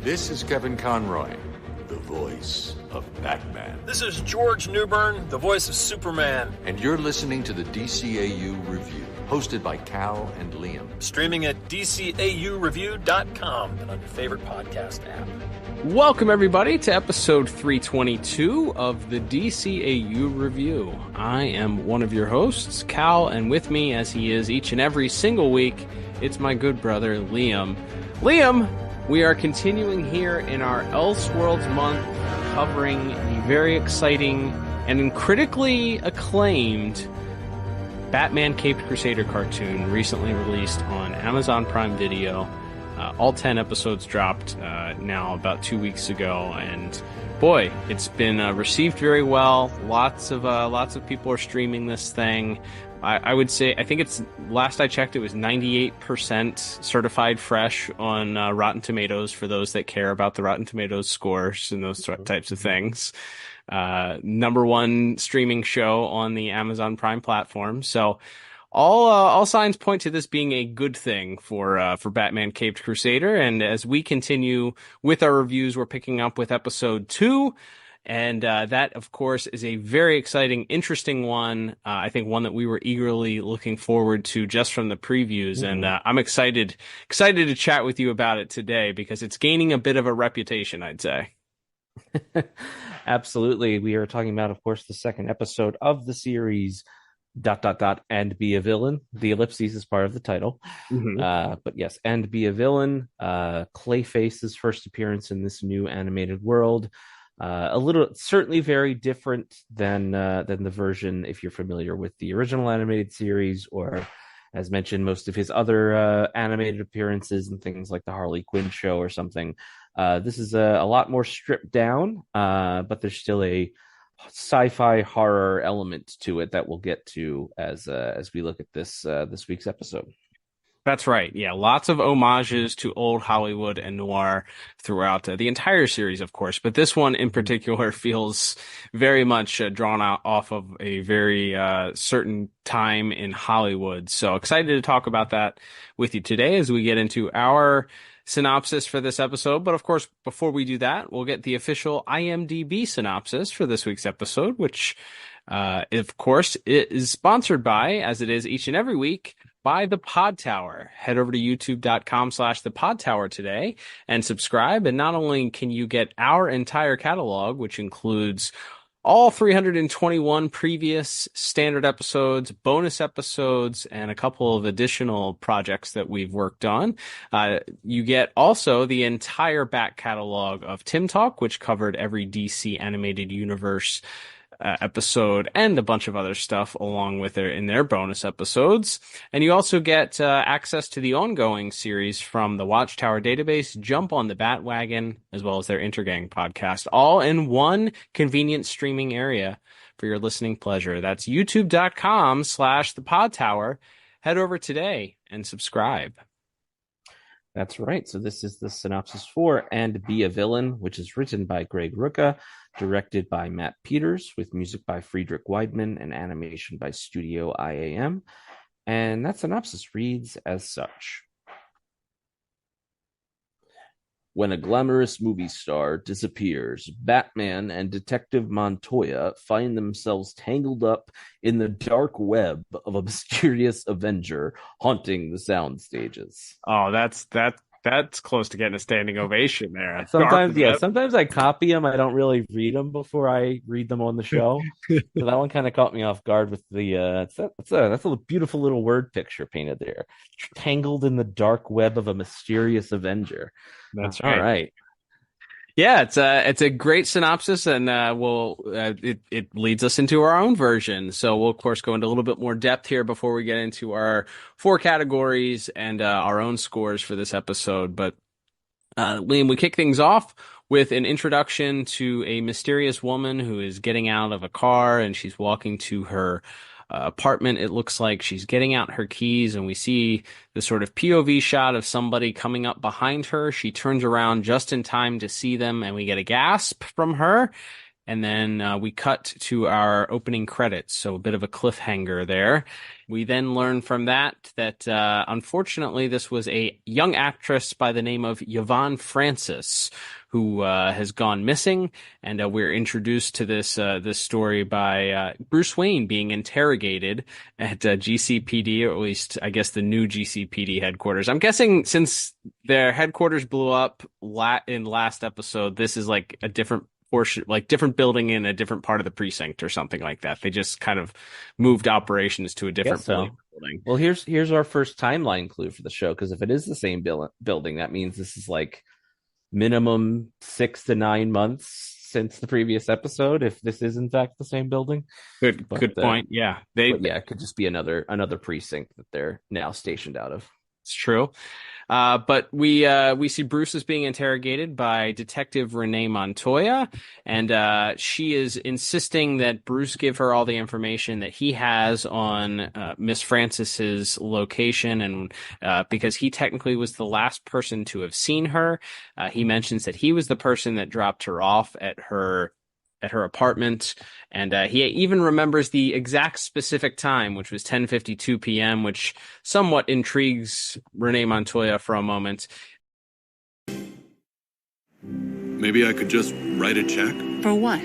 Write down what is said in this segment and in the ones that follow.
This is Kevin Conroy, the voice of Batman. This is George Newbern, the voice of Superman. And you're listening to the DCAU Review, hosted by Cal and Liam. Streaming at DCAUreview.com and on your favorite podcast app. Welcome, everybody, to episode 322 of the DCAU Review. I am one of your hosts, Cal, and with me, as he is each and every single week, it's my good brother, Liam. Liam, we are continuing here in our Elseworlds month, covering the very exciting and critically acclaimed Batman Caped Crusader cartoon recently released on Amazon Prime Video. All 10 episodes dropped now about 2 weeks ago, and boy, it's been received very well. Lots of people are streaming this thing. I would say, I think it's, last I checked, it was 98% certified fresh on Rotten Tomatoes for those that care about the Rotten Tomatoes scores and those types of things. Number one streaming show on the Amazon Prime platform. So all signs point to this being a good thing for Batman Caped Crusader. And as we continue with our reviews, we're picking up with episode 2. And that, of course, is a very exciting, interesting one. I think one that we were eagerly looking forward to just from the previews. Mm-hmm. And I'm excited to chat with you about it today because it's gaining a bit of a reputation, I'd say. Absolutely. We are talking about, of course, the second episode of the series, ... and be a villain. The ellipses is part of the title. Mm-hmm. But yes, and be a villain. Clayface's first appearance in this new animated world. A little, certainly very different than the version, if you're familiar with the original animated series, or as mentioned, most of his other animated appearances and things like the Harley Quinn show or something. This is a lot more stripped down, but there's still a sci-fi horror element to it that we'll get to as we look at this week's episode. That's right. Yeah, lots of homages to old Hollywood and noir throughout the entire series, of course. But this one in particular feels very much drawn out off of a very certain time in Hollywood. So excited to talk about that with you today as we get into our synopsis for this episode. But of course, before we do that, we'll get the official IMDb synopsis for this week's episode, which, of course, it is sponsored by, as it is each and every week, by the Pod Tower. Head over to youtube.com/the Pod Tower today and subscribe. And not only can you get our entire catalog, which includes all 321 previous standard episodes, bonus episodes, and a couple of additional projects that we've worked on. You get also the entire back catalog of Tim Talk, which covered every DC animated universe episode and a bunch of other stuff along with it in their bonus episodes. And you also get access to the ongoing series from the Watchtower database, Jump on the Batwagon, as well as their Intergang podcast, all in one convenient streaming area for your listening pleasure. That's youtube.com/the Pod Tower. Head over today and subscribe. That's right. So this is the synopsis for And Be a Villain, which is written by Greg Rucka, directed by Matt Peters, with music by Friedrich Weidman and animation by Studio IAM. And that synopsis reads as such. When a glamorous movie star disappears, Batman and Detective Montoya find themselves tangled up in the dark web of a mysterious Avenger haunting the sound stages. Oh, that's close to getting a standing ovation there. Sometimes I copy them. I don't really read them before I read them on the show. So that one kind of caught me off guard with the that's a beautiful little word picture painted there. Tangled in the dark web of a mysterious Avenger. That's right. All right. Yeah, it's a great synopsis, and it leads us into our own version. So we'll of course go into a little bit more depth here before we get into our 4 categories and our own scores for this episode. But Liam, we kick things off with an introduction to a mysterious woman who is getting out of a car, and she's walking to her apartment. It looks like she's getting out her keys, and we see the sort of POV shot of somebody coming up behind her. She turns around just in time to see them, and we get a gasp from her. And then we cut to our opening credits, so a bit of a cliffhanger there. We then learn from that unfortunately this was a young actress by the name of Yvonne Francis who has gone missing, and we're introduced to this story by Bruce Wayne being interrogated at GCPD, or at least I guess the new GCPD headquarters. I'm guessing since their headquarters blew up in last episode, this is like a different portion, like different building in a different part of the precinct or something like that. They just kind of moved operations to a different building. Well, here's our first timeline clue for the show, because if it is the same building, that means this is like minimum 6 to 9 months since the previous episode, if this is in fact the same building. Good point. Yeah. It could just be another precinct that they're now stationed out of. It's true. But we see Bruce is being interrogated by Detective Renee Montoya, and she is insisting that Bruce give her all the information that he has on Miss Francis's location, and because he technically was the last person to have seen her. He mentions that he was the person that dropped her off at her apartment, and he even remembers the exact specific time, which was 10:52 p.m., which somewhat intrigues Renee Montoya for a moment. Maybe I could just write a check? For what?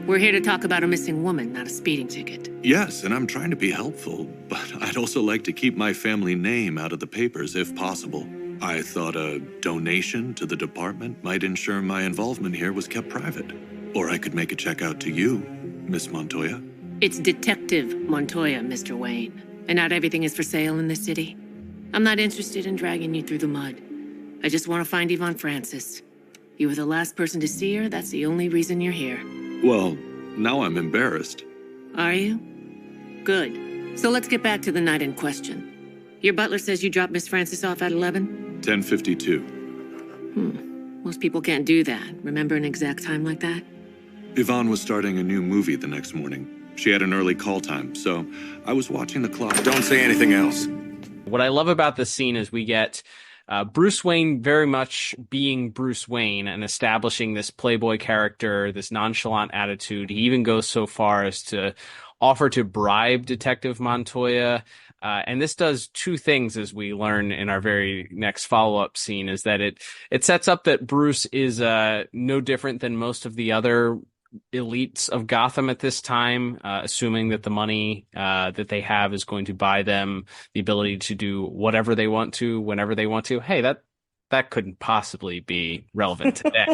We're here to talk about a missing woman, not a speeding ticket. Yes, and I'm trying to be helpful, but I'd also like to keep my family name out of the papers if possible. I thought a donation to the department might ensure my involvement here was kept private. Or I could make a check out to you, Miss Montoya. It's Detective Montoya, Mr. Wayne. And not everything is for sale in this city. I'm not interested in dragging you through the mud. I just want to find Yvonne Francis. You were the last person to see her. That's the only reason you're here. Well, now I'm embarrassed. Are you? Good. So let's get back to the night in question. Your butler says you dropped Miss Francis off at 11? 10:52. Most people can't do that. Remember an exact time like that? Yvonne was starting a new movie the next morning. She had an early call time, so I was watching the clock. Don't say anything else. What I love about this scene is we get Bruce Wayne very much being Bruce Wayne and establishing this playboy character, this nonchalant attitude. He even goes so far as to offer to bribe Detective Montoya. And this does two things, as we learn in our very next follow-up scene, is that it sets up that Bruce is no different than most of the other elites of Gotham at this time, assuming that the money that they have is going to buy them the ability to do whatever they want to, whenever they want to. Hey, that couldn't possibly be relevant today.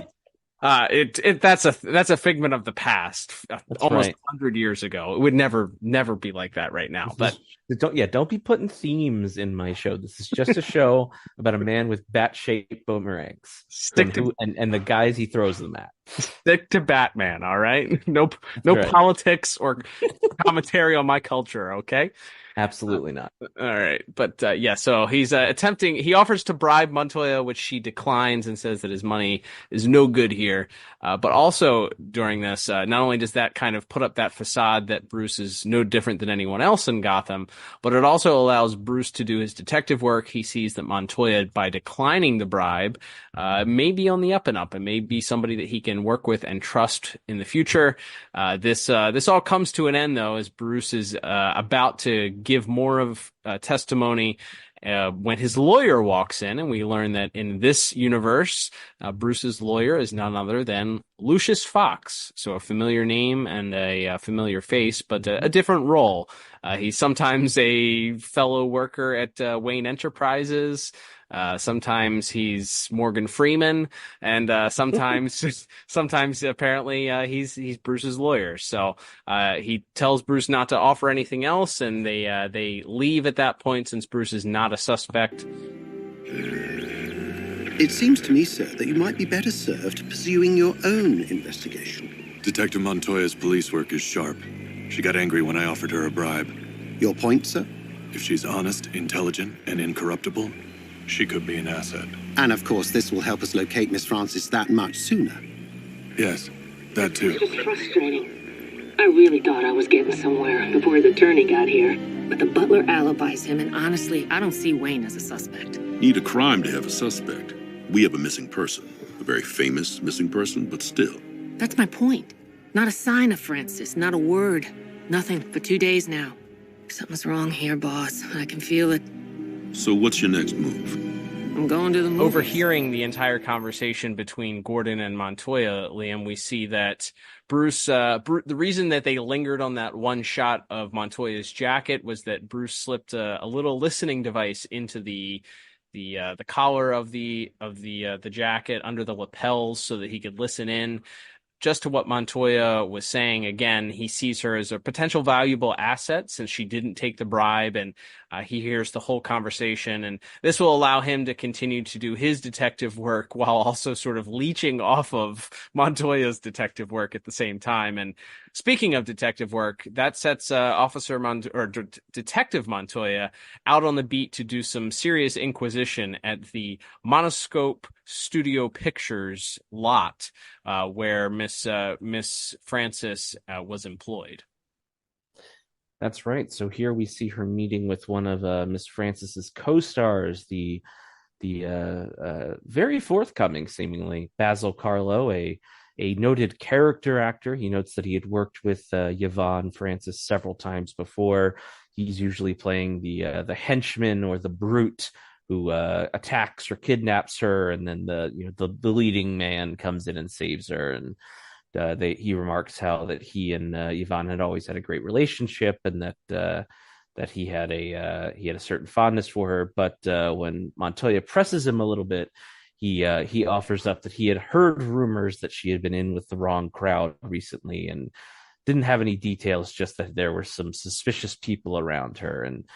That's a figment of the past, almost 100 years ago. It would never be like that right now. But don't be putting themes in my show. This is just a show about a man with bat-shaped boomerangs. And the guys he throws them at. Stick to Batman, all right? No politics or commentary on my culture, okay? Absolutely not. All right. But so he's he offers to bribe Montoya, which she declines and says that his money is no good here. But also during this, not only does that kind of put up that facade that Bruce is no different than anyone else in Gotham, but it also allows Bruce to do his detective work. He sees that Montoya, by declining the bribe, may be on the up and up and may be somebody that he can work with and trust in the future. This all comes to an end, though, as Bruce is about to give more of testimony when his lawyer walks in, and we learn that in this universe, Bruce's lawyer is none other than Lucius Fox. So a familiar name and a familiar face, but a different role. He's sometimes a fellow worker at Wayne Enterprises. Sometimes he's Morgan Freeman, and sometimes apparently he's Bruce's lawyer. So he tells Bruce not to offer anything else, and they leave at that point since Bruce is not a suspect. It seems to me, sir, that you might be better served pursuing your own investigation. Detective Montoya's police work is sharp. She got angry when I offered her a bribe. Your point, sir? If she's honest, intelligent, and incorruptible, she could be an asset. And of course, this will help us locate Miss Francis that much sooner. Yes, that too. It's just frustrating. I really thought I was getting somewhere before the attorney got here. But the butler alibis him, and honestly, I don't see Wayne as a suspect. Need a crime to have a suspect. We have a missing person. A very famous missing person, but still. That's my point. Not a sign of Francis, not a word. Nothing for 2 days now. Something's wrong here, boss. I can feel it. So what's your next move? I'm going to the movies. Overhearing the entire conversation between Gordon and Montoya, Liam, we see that Bruce, the reason that they lingered on that one shot of Montoya's jacket was that Bruce slipped a little listening device into the collar of the jacket under the lapels so that he could listen in just to what Montoya was saying. Again, he sees her as a potential valuable asset since she didn't take the bribe, and he hears the whole conversation. And this will allow him to continue to do his detective work while also sort of leeching off of Montoya's detective work at the same time. And speaking of detective work, that sets Detective Montoya out on the beat to do some serious inquisition at the Monoscope Studio Pictures lot where Miss Francis was employed. That's right. So here we see her meeting with one of Miss Francis's co-stars, the very forthcoming, seemingly, Basil Carlo, a noted character actor. He notes that he had worked with Yvonne Francis several times before. He's usually playing the henchman or the brute who attacks or kidnaps her, and then the leading man comes in and saves her. And he remarks how that he and Yvonne had always had a great relationship, and that he had a certain fondness for her. But when Montoya presses him a little bit, he offers up that he had heard rumors that she had been in with the wrong crowd recently, and didn't have any details, just that there were some suspicious people around her, and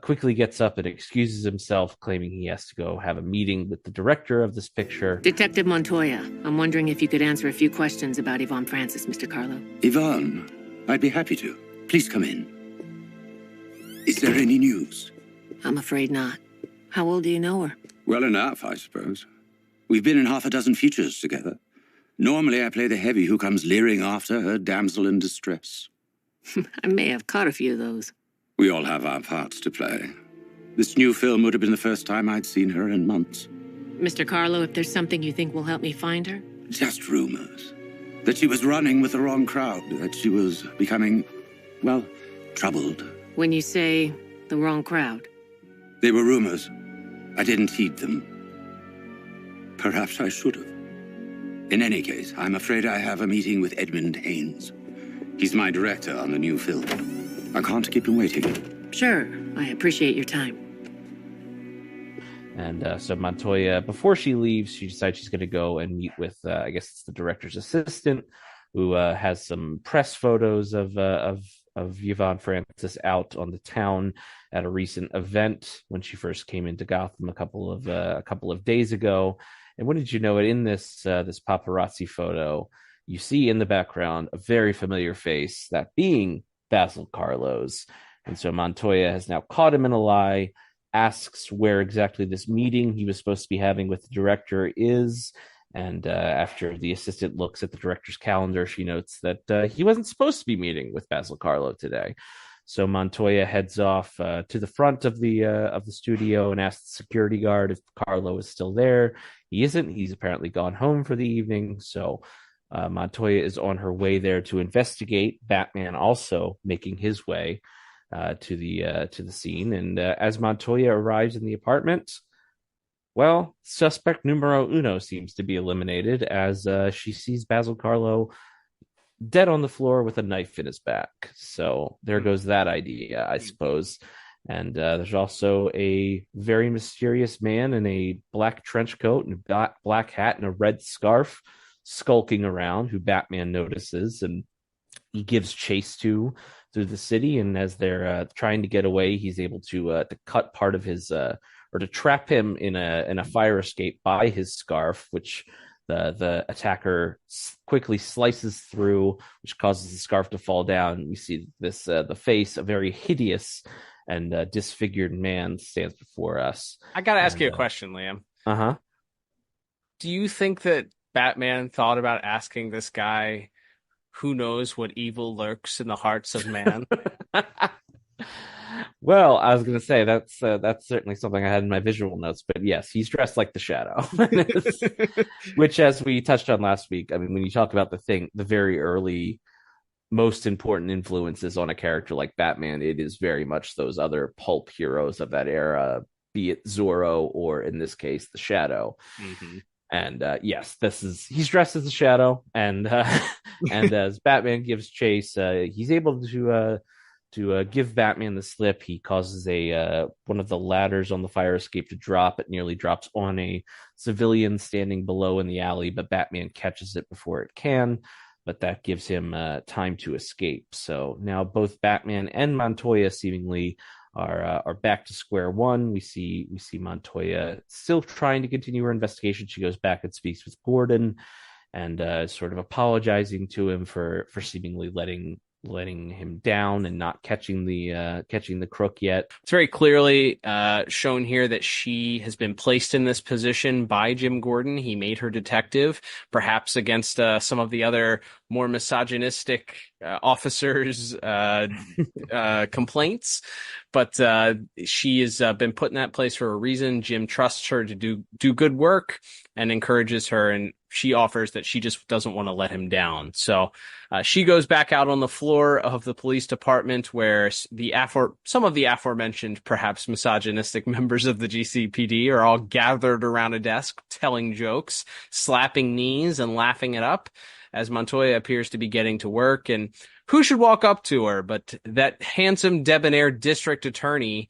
quickly gets up and excuses himself, claiming he has to go have a meeting with the director of this picture. Detective Montoya, I'm wondering if you could answer a few questions about Yvonne Francis, Mr. Carlo. Yvonne, I'd be happy to. Please come in. Is there any news? I'm afraid not. How old do you know her? Well enough, I suppose. We've been in half a dozen features together. Normally I play the heavy who comes leering after her damsel in distress. I may have caught a few of those. We all have our parts to play. This new film would have been the first time I'd seen her in months. Mr. Carlo, if there's something you think will help me find her? Just rumors. That she was running with the wrong crowd. That she was becoming, well, troubled. When you say the wrong crowd? They were rumors. I didn't heed them. Perhaps I should have. In any case, I'm afraid I have a meeting with Edmund Haynes. He's my director on the new film. I can't keep him waiting. Sure, I appreciate your time. And so Montoya, before she leaves, she decides she's going to go and meet with, I guess it's the director's assistant, who has some press photos of Yvonne Francis out on the town at a recent event when she first came into Gotham a couple of days ago. And what did you know? In this paparazzi photo, you see in the background a very familiar face, that being Basil Carlo's. And so Montoya has now caught him in a lie, asks where exactly this meeting he was supposed to be having with the director is. And after the assistant looks at the director's calendar, she notes that he wasn't supposed to be meeting with Basil Carlo today. So Montoya heads off to the front of the studio and asks the security guard if Carlo is still there. He isn't. He's apparently gone home for the evening. So Montoya is on her way there to investigate. Batman also making his way to the scene. And as Montoya arrives in the apartment, well, suspect numero uno seems to be eliminated as she sees Basil Carlo dead on the floor with a knife in his back. So there goes that idea, I suppose. And there's also a very mysterious man in a black trench coat and a black hat and a red scarf skulking around, who Batman notices, and he gives chase to through the city. And as they're trying to get away, he's able to cut part of his or to trap him in a fire escape by his scarf, which the attacker quickly slices through, which causes the scarf to fall down. We see this the face, a very hideous and disfigured man, stands before us. I gotta ask you a question, Liam. Uh-huh. Do you think that Batman thought about asking this guy who knows what evil lurks in the hearts of man? Well, I was going to say that's certainly something I had in my visual notes, but yes, he's dressed like the Shadow, which, as we touched on last week, I mean, when you talk about the very early, most important influences on a character like Batman, it is very much those other pulp heroes of that era, be it Zorro or, in this case, the Shadow. Mm-hmm. And yes, he's dressed as the Shadow, and and as Batman gives chase, he's able to give Batman the slip. He causes one of the ladders on the fire escape to drop. It nearly drops on a civilian standing below in the alley, but Batman catches it before it can. But that gives him time to escape. So now both Batman and Montoya seemingly are back to square one. We see Montoya still trying to continue her investigation. She goes back and speaks with Gordon, and sort of apologizing to him for seemingly letting him down and not catching the crook yet. It's very clearly shown here that she has been placed in this position by Jim Gordon. He made her detective, perhaps against some of the other more misogynistic officers' complaints. But she has been put in that place for a reason. Jim trusts her to do good work and encourages her, and she offers that she just doesn't want to let him down. So she goes back out on the floor of the police department, where some of the aforementioned, perhaps misogynistic members of the GCPD are all gathered around a desk, telling jokes, slapping knees, and laughing it up, as Montoya appears to be getting to work. And who should walk up to her but that handsome, debonair district attorney,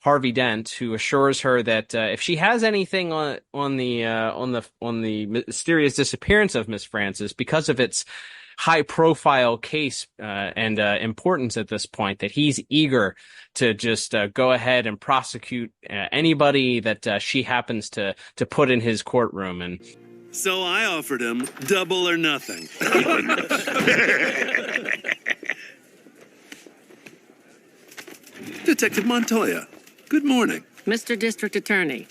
Harvey Dent, who assures her that if she has anything on the mysterious disappearance of Miss Francis, because of its high-profile case and importance at this point, that he's eager to just go ahead and prosecute anybody that she happens to put in his courtroom. And So I offered him double or nothing. Detective Montoya, good morning. Mr. District Attorney.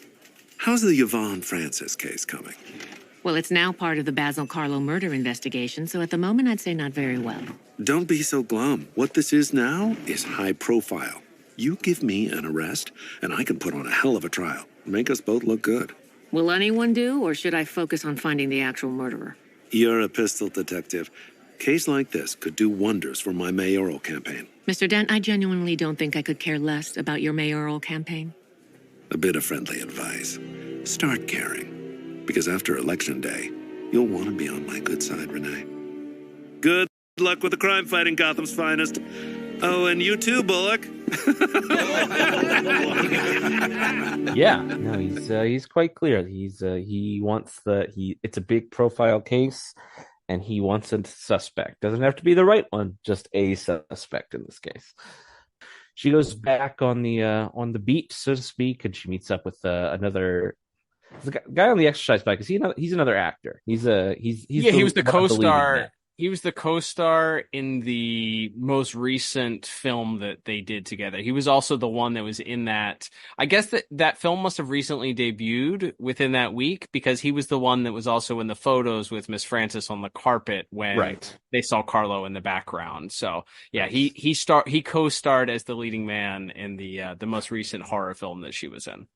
How's the Yvonne Francis case coming? Well, it's now part of the Basil Carlo murder investigation, so at the moment I'd say not very well. Don't be so glum. What this is now is high profile. You give me an arrest, and I can put on a hell of a trial. Make us both look good. Will anyone do, or should I focus on finding the actual murderer? You're a pistol detective. Case like this could do wonders for my mayoral campaign. Mr. Dent, I genuinely don't think I could care less about your mayoral campaign. A bit of friendly advice. Start caring. Because after Election Day, you'll want to be on my good side, Renee. Good luck with the crime fighting Gotham's finest. Oh, and you too, Bullock. Yeah, no, he's quite clear. It's a big profile case, and he wants a suspect. Doesn't have to be the right one, just a suspect in this case. She goes back on the beat, so to speak, and she meets up with another. The guy on the exercise bike. He's another actor. He was the co-star. He was the co-star in the most recent film that they did together. He was also the one that was in that. I guess that film must have recently debuted within that week, because he was the one that was also in the photos with Miss Francis on the carpet when they saw Carlo in the background. So yeah, he co-starred as the leading man in the most recent horror film that she was in.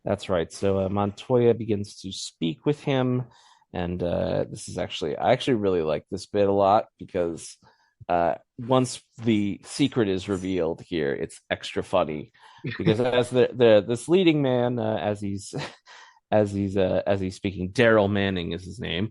That's right. So Montoya begins to speak with him. And this is I actually really like this bit a lot, because once the secret is revealed here, it's extra funny, because as this leading man, as he's speaking, Daryl Manning is his name,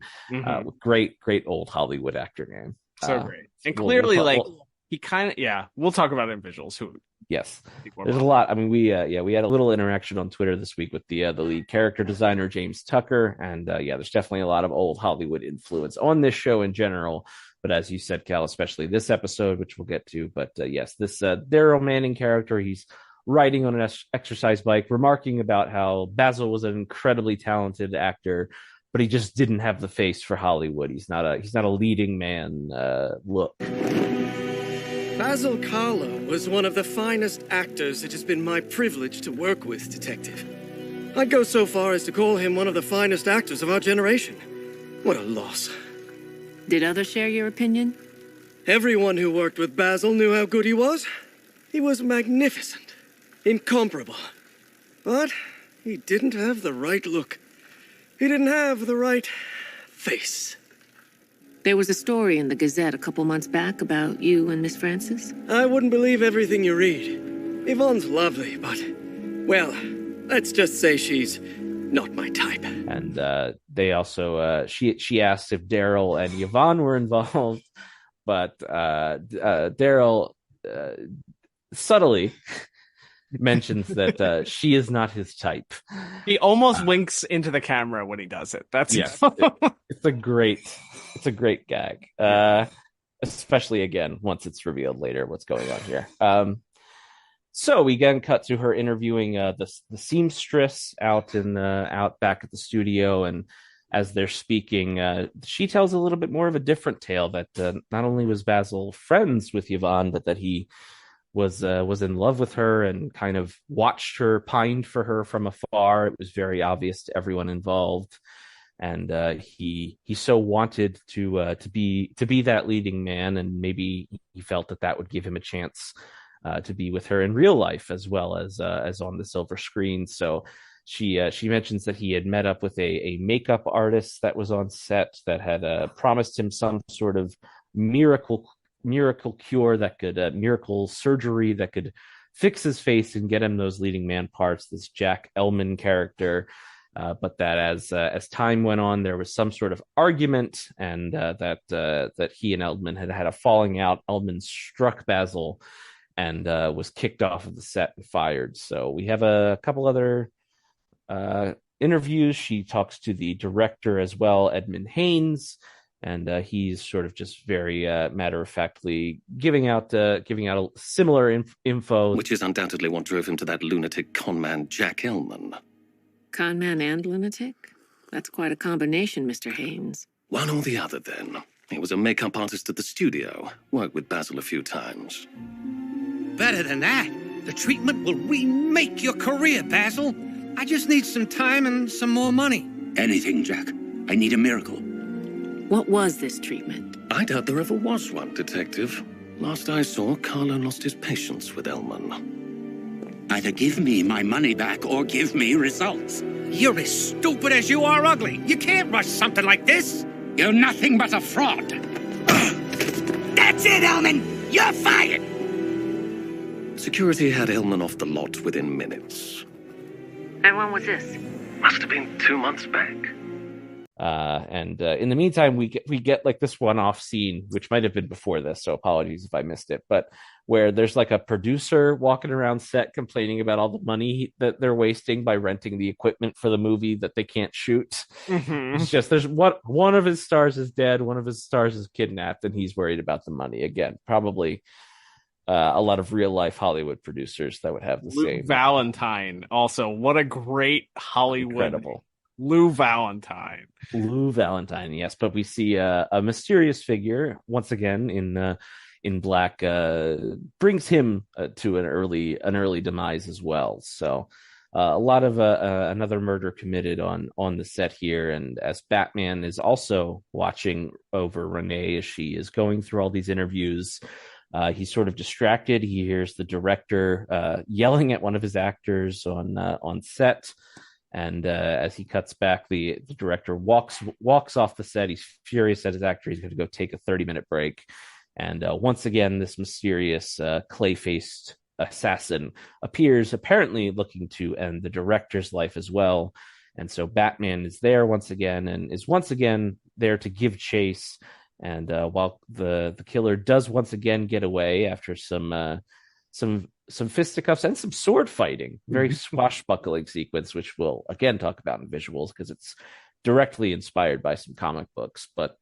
great old Hollywood actor name. So great, and clearly he kind of we'll talk about it in visuals. Yes, there's a lot. I mean, we had a little interaction on Twitter this week with the lead character designer, James Tucker, and there's definitely a lot of old Hollywood influence on this show in general. But as you said, Cal, especially this episode, which we'll get to. But yes, this Daryl Manning character, he's riding on an exercise bike, remarking about how Basil was an incredibly talented actor, but he just didn't have the face for Hollywood. He's not a leading man look. Basil Carlo was one of the finest actors it has been my privilege to work with, Detective. I'd go so far as to call him one of the finest actors of our generation. What a loss. Did others share your opinion? Everyone who worked with Basil knew how good he was. He was magnificent, incomparable. But he didn't have the right look. He didn't have the right face. There was a story in the Gazette a couple months back about you and Miss Francis. I wouldn't believe everything you read. Yvonne's lovely, but, well, let's just say she's not my type. And they also, she asked if Daryl and Yvonne were involved, but Daryl subtly mentions that she is not his type. He almost winks into the camera when he does it. That's it's a great gag. Especially again once it's revealed later what's going on here. So we again cut to her interviewing the seamstress out back at the studio, and as they're speaking, she tells a little bit more of a different tale, that not only was Basil friends with Yvonne, but that he was in love with her and kind of watched her, pined for her from afar. It was very obvious to everyone involved, and he so wanted to be that leading man, and maybe he felt that would give him a chance to be with her in real life as well as on the silver screen. So she mentions that he had met up with a makeup artist that was on set that had promised him some sort of miracle cure that could miracle surgery that could fix his face and get him those leading man parts, this Jack Ellman character. But that as time went on, there was some sort of argument, and that he and Ellman had a falling out. Ellman struck Basil and was kicked off of the set and fired. So we have a couple other interviews. She talks to the director as well, Edmund Haynes, and he's sort of just very matter-of-factly giving out a similar info. Which is undoubtedly what drove him to that lunatic conman Jack Ellman. Conman and lunatic? That's quite a combination, Mr. Haynes. One or the other, then. He was a makeup artist at the studio. Worked with Basil a few times. Better than that. The treatment will remake your career, Basil. I just need some time and some more money. Anything, Jack. I need a miracle. What was this treatment? I doubt there ever was one, Detective. Last I saw, Carlo lost his patience with Ellman. Either give me my money back or give me results. You're as stupid as you are ugly. You can't rush something like this. You're nothing but a fraud. That's it, Ellman. You're fired. Security had Ellman off the lot within minutes. And when was this? Must have been 2 months back. And in the meantime, we get like this one-off scene, which might have been before this, so apologies if I missed it, but where there's like a producer walking around set complaining about all the money that they're wasting by renting the equipment for the movie that they can't shoot. Mm-hmm. It's just there's one of his stars is dead, one of his stars is kidnapped, and he's worried about the money. Again, probably a lot of real life Hollywood producers that would have the same. Valentine, also, what a great Hollywood. Incredible. Lou Valentine, yes. But we see a mysterious figure once again in black, brings him to an early demise as well. So a lot of another murder committed on the set here, and as Batman is also watching over Renee as she is going through all these interviews. He's sort of distracted. He hears the director yelling at one of his actors on set. And as he cuts back, the director walks off the set. He's furious at his actor. He's going to go take a 30-minute break. And once again, this mysterious clay-faced assassin appears, apparently looking to end the director's life as well. And so Batman is there once again and is once again there to give chase. And while the killer does once again get away after some fisticuffs and some sword fighting, very swashbuckling sequence, which we'll again talk about in visuals because it's directly inspired by some comic books. But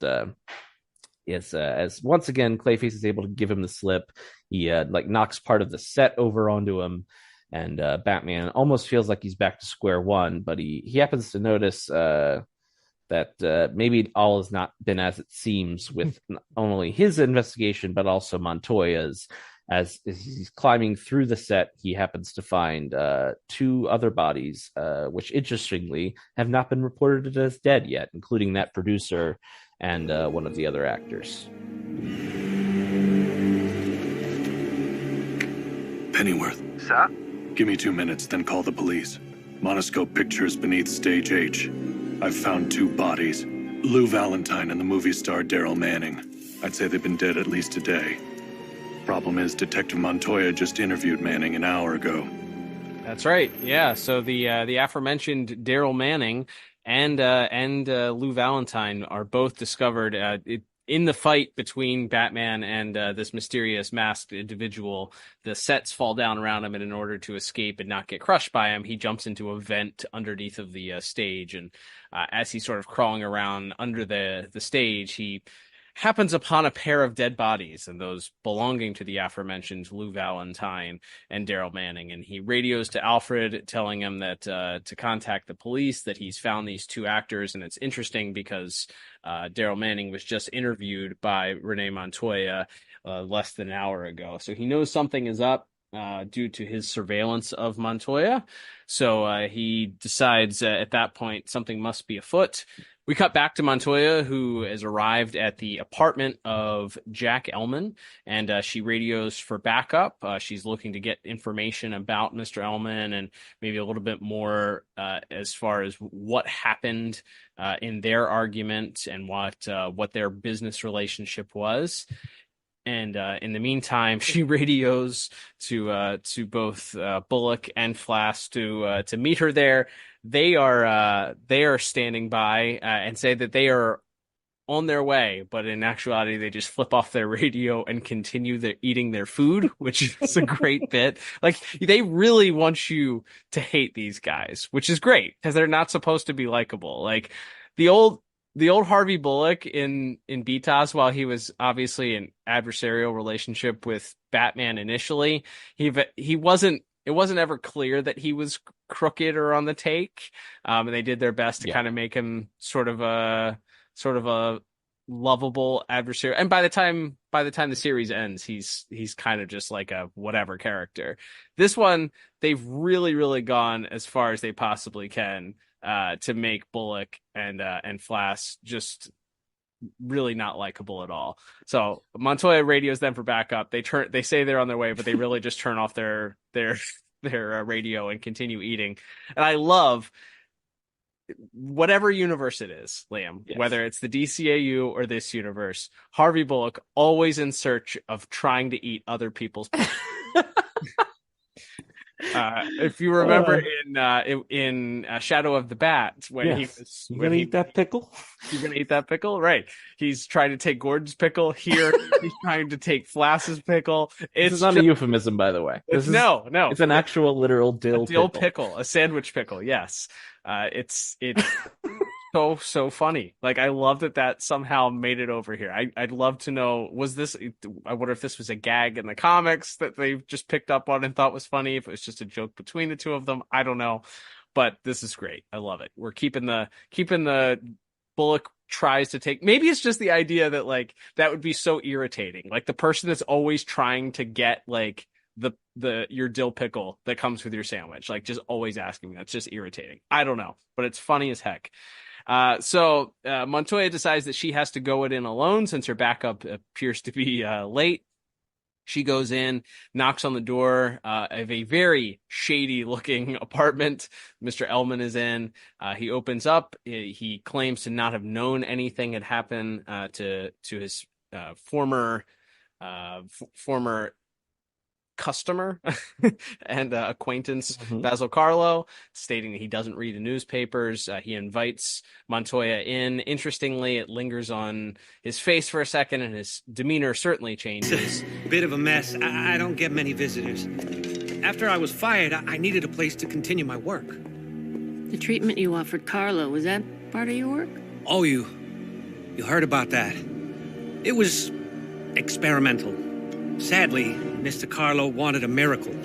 as once again Clayface is able to give him the slip, he knocks part of the set over onto him, and Batman almost feels like he's back to square one. But he happens to notice that maybe all has not been as it seems with not only his investigation but also Montoya's. As he's climbing through the set, he happens to find 2 other bodies, which interestingly have not been reported as dead yet, including that producer and one of the other actors. Pennyworth. Sir? Give me 2 minutes, then call the police. Monoscope pictures beneath Stage H. I've found 2 bodies. Lou Valentine and the movie star Daryl Manning. I'd say they've been dead at least a day. Problem is, Detective Montoya just interviewed Manning an hour ago. That's right. Yeah. So the aforementioned Daryl Manning and Lou Valentine are both discovered in the fight between Batman and this mysterious masked individual. The sets fall down around him, and in order to escape and not get crushed by him, he jumps into a vent underneath of the stage. And as he's sort of crawling around under the stage, he happens upon a pair of dead bodies, and those belonging to the aforementioned Lou Valentine and Daryl Manning. And he radios to Alfred, telling him that to contact the police, that he's found these 2 actors. And it's interesting because Daryl Manning was just interviewed by Renee Montoya less than an hour ago. So he knows something is up due to his surveillance of Montoya. So he decides at that point something must be afoot. We cut back to Montoya, who has arrived at the apartment of Jack Ellman, and she radios for backup. She's looking to get information about Mr. Ellman and maybe a little bit more as far as what happened in their argument and what their business relationship was. And in the meantime, she radios to both Bullock and Flass to meet her there. They are standing by and say that they are on their way, but in actuality, they just flip off their radio and continue eating their food, which is a great bit. Like, they really want you to hate these guys, which is great because they're not supposed to be likable. Like the old Harvey Bullock in BTAS, while he was obviously an adversarial relationship with Batman initially, he wasn't. It wasn't ever clear that he was crooked or on the take, and they did their best to kind of make him sort of a lovable adversary. And by the time the series ends, he's kind of just like a whatever character. This one, they've really, really gone as far as they possibly can to make Bullock and Flass just really not likable at all. So Montoya radios them for backup. They say they're on their way, but they really just turn off their radio and continue eating. And I love whatever universe it is, Liam, whether it's the DCAU or this universe, Harvey Bullock always in search of trying to eat other people's if you remember in Shadow of the Bat, when he's gonna eat that pickle. You're gonna eat that pickle, right? He's trying to take Gordon's pickle. Here, he's trying to take Flass's pickle. This is not a euphemism, by the way. No, it's an actual literal dill pickle, a sandwich pickle. Yes, it's so funny. Like, I love that somehow made it over here. I'd love to know, I wonder if this was a gag in the comics that they just picked up on and thought was funny, if it was just a joke between the 2 of them. I don't know, but this is great. I love it. We're keeping the Bullock tries to take, maybe it's just the idea that like that would be so irritating, like the person that's always trying to get like your dill pickle that comes with your sandwich, like just always asking me. That's just irritating. I don't know, but it's funny as heck. So Montoya decides that she has to go it in alone since her backup appears to be late. She goes in, knocks on the door of a very shady looking apartment Mr. Ellman is in. He opens up. He claims to not have known anything had happened to his former customer and acquaintance Basil Carlo, stating that he doesn't read the newspapers. He invites Montoya in. Interestingly, it lingers on his face for a second, and his demeanor certainly changes. Bit of a mess. I don't get many visitors. After I was fired, I needed a place to continue my work. The treatment you offered Carlo, was that part of your work? Oh, you heard about that. It was experimental. Sadly, Mr. Carlo wanted a miracle.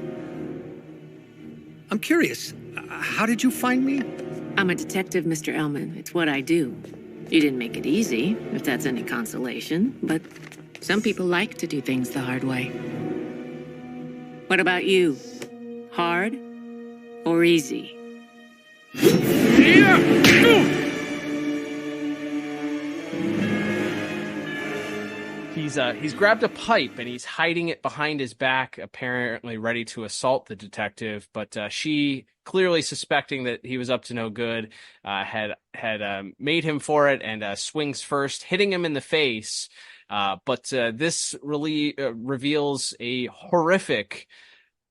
I'm curious, how did you find me? I'm a detective, Mr. Ellman. It's what I do. You didn't make it easy, if that's any consolation, but some people like to do things the hard way. What about you? Hard or easy? he's grabbed a pipe and he's hiding it behind his back, apparently ready to assault the detective. But she, clearly suspecting that he was up to no good, had made him for it and swings first, hitting him in the face. But this really reveals a horrific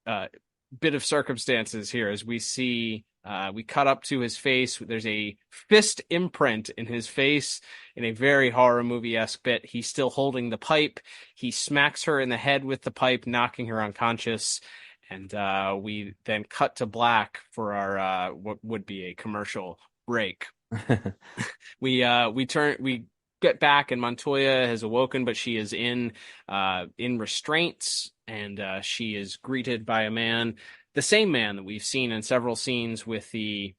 bit of circumstances here as we see. We cut up to his face. There's a fist imprint in his face in a very horror movie-esque bit. He's still holding the pipe. He smacks her in the head with the pipe, knocking her unconscious. And we then cut to black for our what would be a commercial break. We get back, and Montoya has awoken, but she is in restraints, and she is greeted by a man. The same man that we've seen in several scenes with the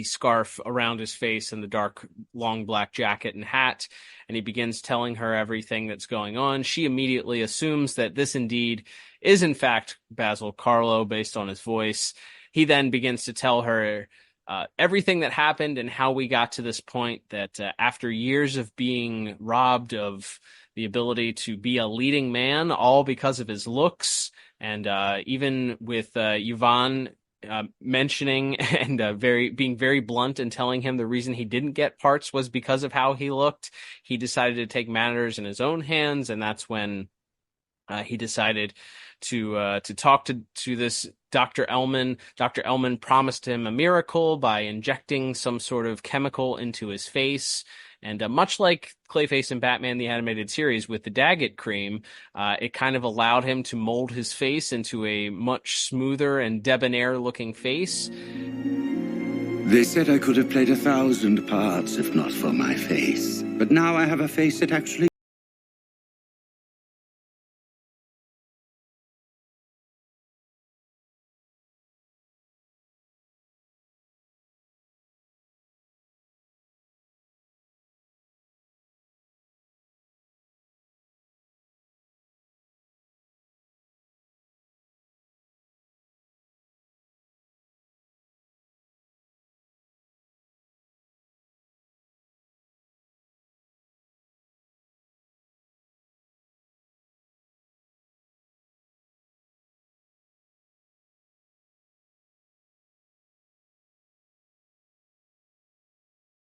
scarf around his face and the dark, long black jacket and hat, and he begins telling her everything that's going on. She immediately assumes that this indeed is in fact Basil Carlo based on his voice. He then begins to tell her everything that happened and how we got to this point, that after years of being robbed of the ability to be a leading man, all because of his looks, and even with Yvonne mentioning and being very blunt and telling him the reason he didn't get parts was because of how he looked, he decided to take matters in his own hands, and that's when he decided to talk to this Dr. Ellman. Dr. Ellman promised him a miracle by injecting some sort of chemical into his face. And much like Clayface and Batman the Animated Series with the Daggett cream, it kind of allowed him to mold his face into a much smoother and debonair-looking face. They said I could have played 1,000 parts if not for my face. But now I have a face that actually...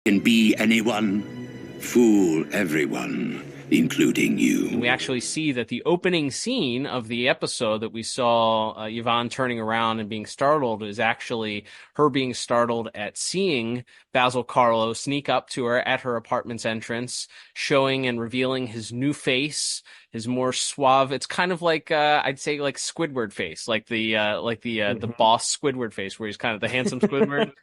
can be anyone, fool everyone, including you. And we actually see that the opening scene of the episode that we saw Yvonne turning around and being startled is actually her being startled at seeing Basil Carlo sneak up to her at her apartment's entrance, showing and revealing his new face, his more suave. It's kind of like I'd say like Squidward face, like the boss Squidward face, where he's kind of the handsome Squidward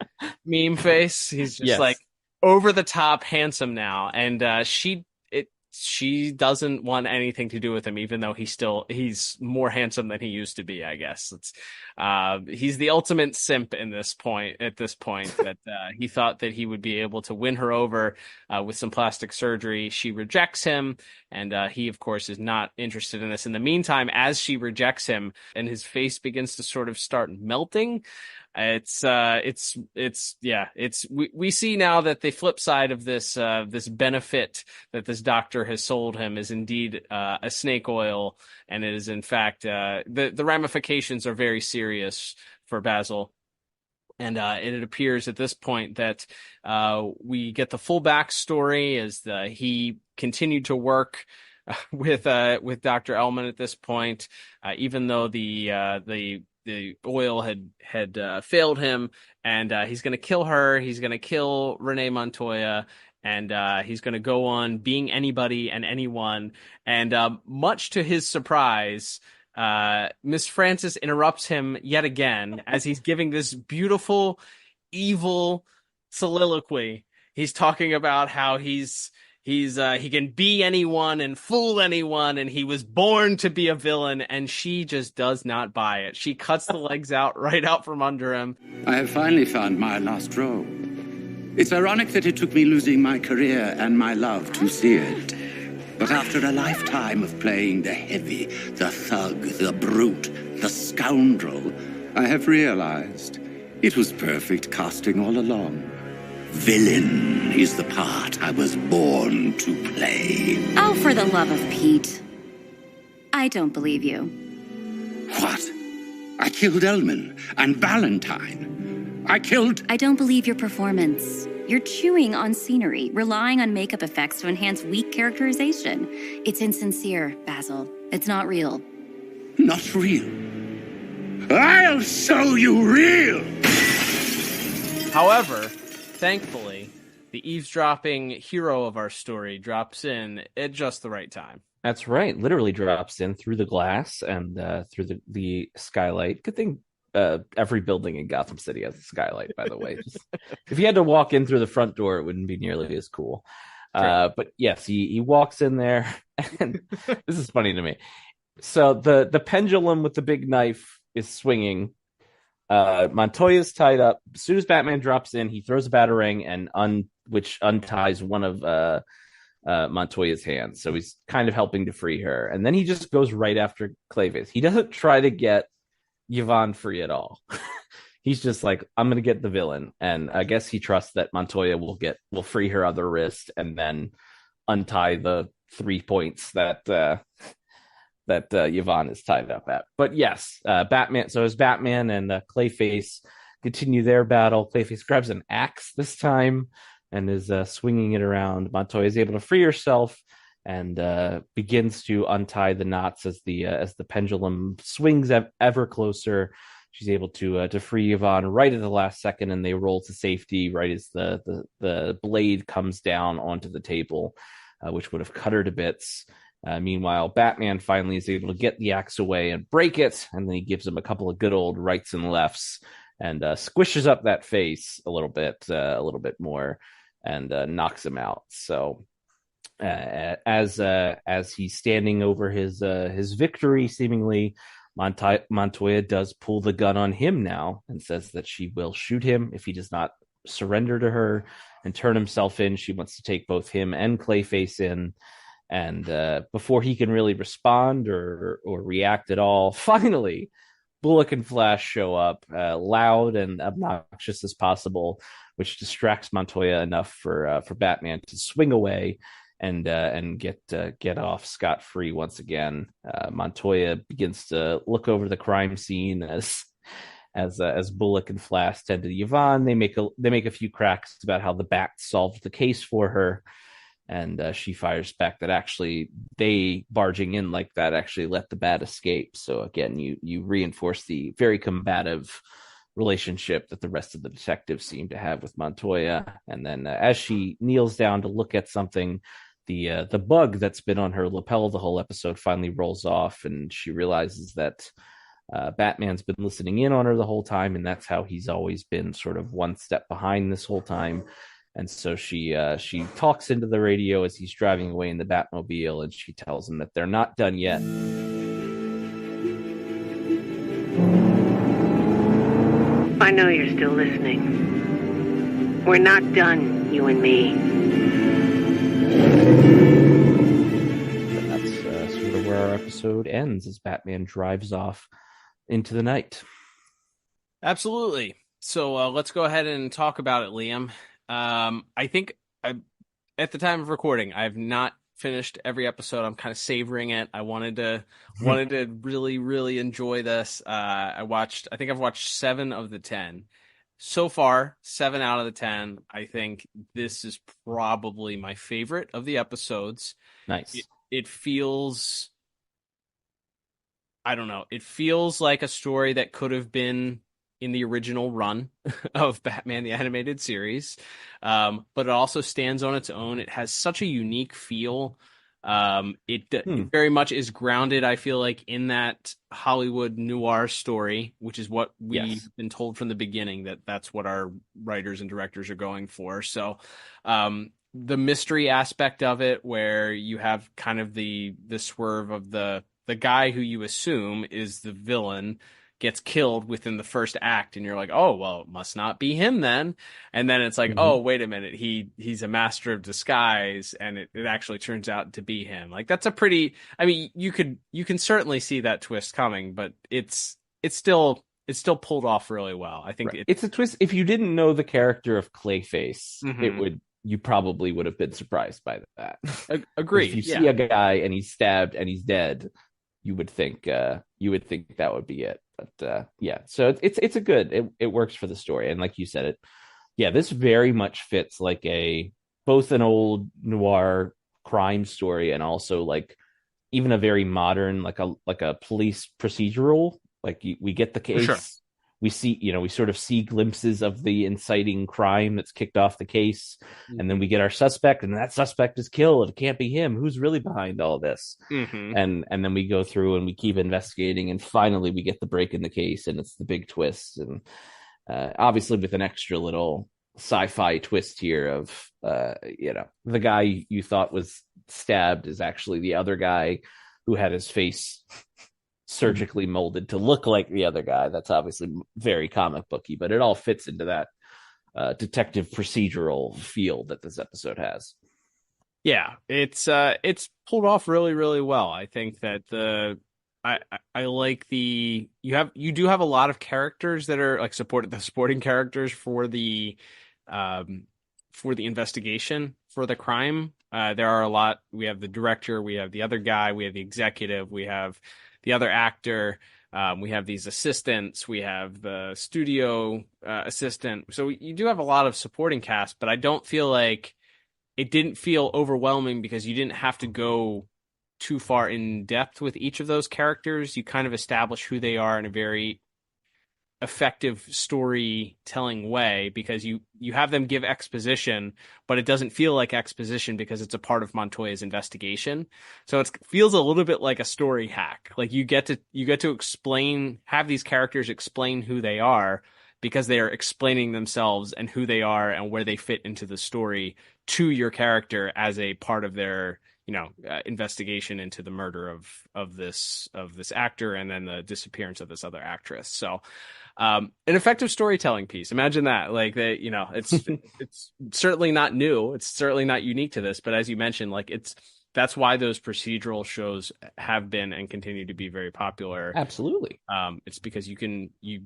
meme face. He's just like over the top handsome now, and she doesn't want anything to do with him, even though he's more handsome than he used to be, I guess. He's the ultimate simp at this point, that he thought that he would be able to win her over with some plastic surgery. She rejects him, and he, of course, is not interested in this. In the meantime, as she rejects him and his face begins to sort of start melting, we see now that the flip side of this benefit that this doctor has sold him is indeed a snake oil, and it is in fact the ramifications are very serious for Basil. And it appears at this point that we get the full backstory as he continued to work with Dr. Ellman at this point, even though the oil had failed him, and he's going to kill her. He's going to kill Renee Montoya, and he's going to go on being anybody and anyone. And much to his surprise, Miss Francis interrupts him yet again as he's giving this beautiful, evil soliloquy. He's talking about how he can be anyone and fool anyone, and he was born to be a villain, and she just does not buy it. She cuts the legs right out from under him. I have finally found my lost role. It's ironic that it took me losing my career and my love to see it. But after a lifetime of playing the heavy, the thug, the brute, the scoundrel, I have realized it was perfect casting all along. Villain is the part I was born to play. Oh, for the love of Pete. I don't believe you. What? I killed Elman and Valentine. I don't believe your performance. You're chewing on scenery, relying on makeup effects to enhance weak characterization. It's insincere, Basil. It's not real. Not real? I'll show you real! However, thankfully, the eavesdropping hero of our story drops in at just the right time. That's right. Literally drops in through the glass and through the skylight. Good thing every building in Gotham City has a skylight, by the way. Just, if you had to walk in through the front door, it wouldn't be nearly as cool. But yes, he walks in there, and this is funny to me. So the pendulum with the big knife is swinging. Montoya's tied up. As soon as Batman drops in, he throws a batarang which unties one of Montoya's hands. So he's kind of helping to free her. And then he just goes right after Clayface. He doesn't try to get Yvonne free at all. He's just like, I'm going to get the villain. And I guess he trusts that Montoya will free her other wrist and then untie the 3 points that Yvonne is tied up at. But yes, Batman. So as Batman and Clayface continue their battle, Clayface grabs an axe this time and is swinging it around. Montoya is able to free herself and begins to untie the knots as the pendulum swings ever closer. She's able to free Yvonne right at the last second, and they roll to safety right as the blade comes down onto the table, which would have cut her to bits. Meanwhile, Batman finally is able to get the axe away and break it, and then he gives him a couple of good old rights and lefts and squishes up that face a little bit more, and knocks him out. So as he's standing over his victory, seemingly, Montoya does pull the gun on him now and says that she will shoot him if he does not surrender to her and turn himself in. She wants to take both him and Clayface in. And before he can really respond or react at all, finally, Bullock and Flash show up, loud and obnoxious as possible, which distracts Montoya enough for Batman to swing away and get off scot-free once again. Montoya begins to look over the crime scene as Bullock and Flash tend to Yvonne. They make a few cracks about how the Bat solved the case for her. And she fires back that actually they barging in like that actually let the Bat escape. So again, you reinforce the very combative relationship that the rest of the detectives seem to have with Montoya. And then as she kneels down to look at something, the bug that's been on her lapel the whole episode finally rolls off, and she realizes that Batman's been listening in on her the whole time, and that's how he's always been sort of one step behind this whole time. And so she talks into the radio as he's driving away in the Batmobile, and she tells him that they're not done yet. I know you're still listening. We're not done, you and me. And that's sort of where our episode ends as Batman drives off into the night. Absolutely. So let's go ahead and talk about it, Liam. I think at the time of recording, I've not finished every episode. I'm kind of savoring it. I wanted to really, really enjoy this. I think I've watched 7 of the 10 so far. 7 out of the 10. I think this is probably my favorite of the episodes. Nice. It feels, I don't know. It feels like a story that could have been in the original run of Batman the Animated Series, but it also stands on its own. It has such a unique feel. It very much is grounded, I feel like, in that Hollywood noir story, which is what we've been told from the beginning, that's what our writers and directors are going for. So the mystery aspect of it, where you have kind of the swerve of the guy who you assume is the villain gets killed within the first act, and you're like, oh, well, it must not be him then. And then it's like, oh, wait a minute, he's a master of disguise, and it actually turns out to be him. Like, that's a pretty, I mean, you can certainly see that twist coming, but it's still pulled off really well. I think it's a twist. If you didn't know the character of Clayface, Mhm. you probably would have been surprised by that. Agreed. If you yeah. see a guy and he's stabbed and he's dead, you would think that would be it. But yeah, so it's a good. It works for the story, and like you said, this very much fits like both an old noir crime story and also like even a very modern like a police procedural. Like we get the case. Sure. We see, we sort of see glimpses of the inciting crime that's kicked off the case, and then we get our suspect, and that suspect is killed. It can't be him. Who's really behind all this? And then we go through and we keep investigating, and finally we get the break in the case, and it's the big twist, and obviously with an extra little sci-fi twist here of the guy you thought was stabbed is actually the other guy who had his face surgically molded to look like the other guy. That's obviously very comic booky, but it all fits into that detective procedural feel that this episode has. Yeah, it's pulled off really, really well. I think that I like you do have a lot of characters that are like supporting characters for the investigation for the crime. There are a lot. We have the director, we have the other guy, we have the executive, we have the other actor, we have these assistants, we have the studio assistant. So you do have a lot of supporting cast, but I don't feel like it didn't feel overwhelming because you didn't have to go too far in depth with each of those characters. You kind of establish who they are in a very effective storytelling way because you have them give exposition, but it doesn't feel like exposition because it's a part of Montoya's investigation. So it feels a little bit like a story hack. Like you get to have these characters explain who they are because they are explaining themselves and who they are and where they fit into the story to your character as a part of their investigation into the murder of this actor and then the disappearance of this other actress. So an effective storytelling piece. Imagine that. Like that, it's certainly not new. It's certainly not unique to this, but as you mentioned, like that's why those procedural shows have been and continue to be very popular. Absolutely. It's because you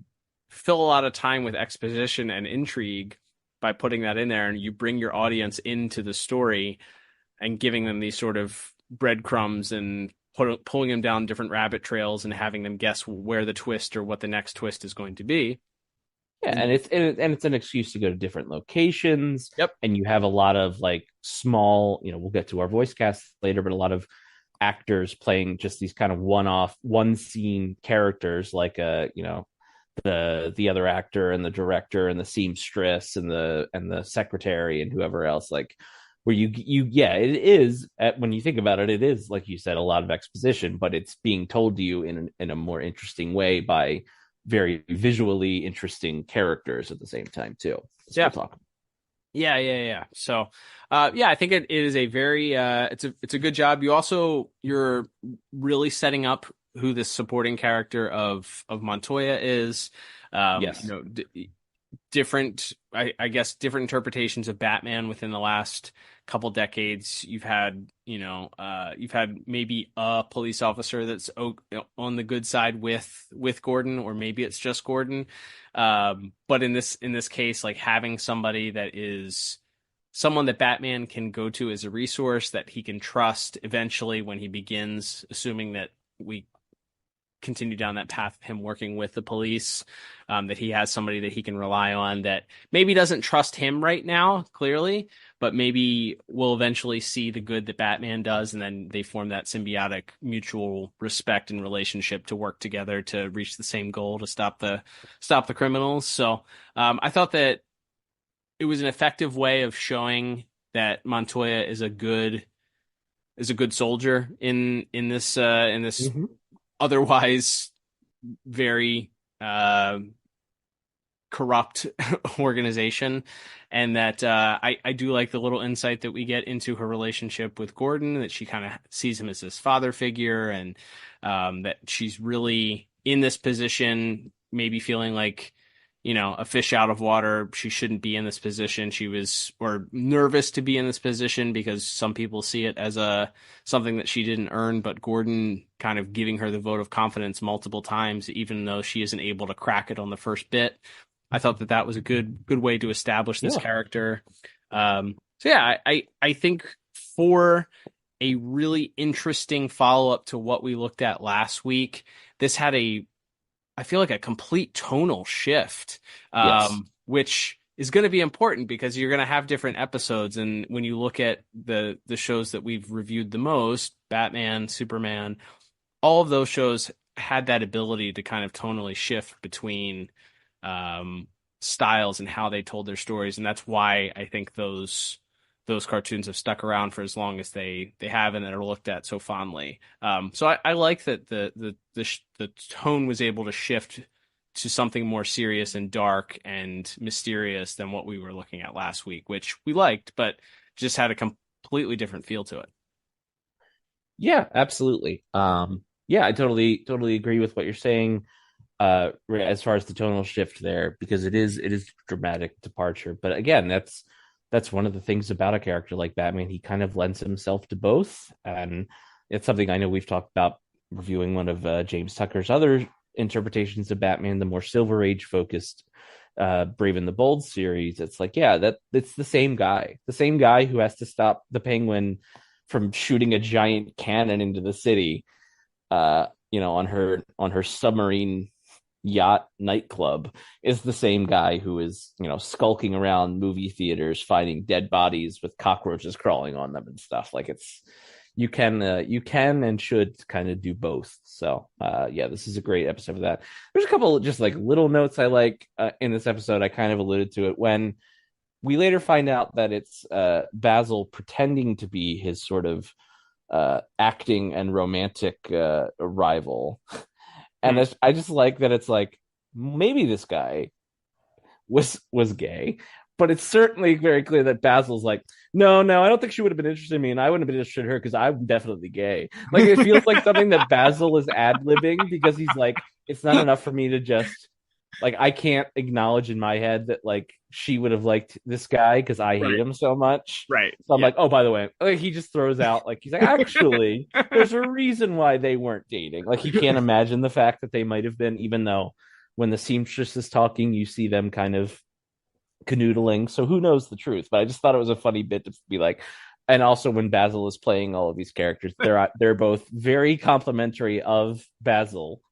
fill a lot of time with exposition and intrigue by putting that in there, and you bring your audience into the story and giving them these sort of breadcrumbs and pulling them down different rabbit trails and having them guess where the twist or what the next twist is going to be. Yeah, and it's an excuse to go to different locations. Yep. And you have a lot of like small, we'll get to our voice cast later, but a lot of actors playing just these kind of one scene characters, like the other actor and the director and the seamstress and the secretary and whoever else, like where it is when you think about it, it is like you said, a lot of exposition, but it's being told to you in a more interesting way by very visually interesting characters at the same time too. Yeah. So, I think it is a very it's a good job. You're really setting up who this supporting character of Montoya is. Yes. Different interpretations of Batman within the last couple decades. You've had maybe a police officer that's on the good side with Gordon, or maybe it's just Gordon. But in this case, like having somebody that is someone that Batman can go to as a resource that he can trust eventually when he begins, assuming that we continue down that path of him working with the police, that he has somebody that he can rely on that maybe doesn't trust him right now, clearly, but maybe will eventually see the good that Batman does, and then they form that symbiotic mutual respect and relationship to work together to reach the same goal, to stop the criminals. So I thought that it was an effective way of showing that Montoya is a good soldier in this Mm-hmm. otherwise very corrupt organization, and that I do like the little insight that we get into her relationship with Gordon, that she kind of sees him as this father figure, and that she's really in this position, maybe feeling like a fish out of water. She shouldn't be in this position. She was or nervous to be in this position because some people see it as something that she didn't earn, but Gordon kind of giving her the vote of confidence multiple times, even though she isn't able to crack it on the first bit. I thought that was a good way to establish this character. I think for a really interesting follow-up to what we looked at last week, this had I feel like a complete tonal shift, which is going to be important because you're going to have different episodes. And when you look at the shows that we've reviewed the most, Batman, Superman, all of those shows had that ability to kind of tonally shift between styles and how they told their stories. And that's why I think those cartoons have stuck around for as long as they have and that are looked at so fondly. So I like that the tone was able to shift to something more serious and dark and mysterious than what we were looking at last week, which we liked, but just had a completely different feel to it. Yeah, absolutely. I totally agree with what you're saying. As far as the tonal shift there, because it is dramatic departure. But again, that's one of the things about a character like Batman. He kind of lends himself to both, and it's something I know we've talked about reviewing one of James Tucker's other interpretations of Batman, the more Silver Age focused Brave and the Bold series. It's like, that it's the same guy who has to stop the Penguin from shooting a giant cannon into the city, on her submarine yacht nightclub, is the same guy who is skulking around movie theaters finding dead bodies with cockroaches crawling on them and stuff. Like, it's you can and should kind of do both. So this is a great episode of that. There's a couple just like little notes I like in this episode. I kind of alluded to it when we later find out that it's Basil pretending to be his sort of acting and romantic rival. And I just like that it's like, maybe this guy was gay, but it's certainly very clear that Basil's like, no, I don't think she would have been interested in me, and I wouldn't have been interested in her because I'm definitely gay. Like, it feels like something that Basil is ad-libbing because he's like, it's not enough for me to just, like, I can't acknowledge in my head that, like, she would have liked this guy because I hate him so much. Right. So I'm like, oh, by the way, like, he just throws out, like, he's like, actually, there's a reason why they weren't dating. Like, he can't imagine the fact that they might have been, even though when the seamstress is talking, you see them kind of canoodling. So who knows the truth? But I just thought it was a funny bit to be like, and also when Basil is playing all of these characters, they're both very complimentary of Basil.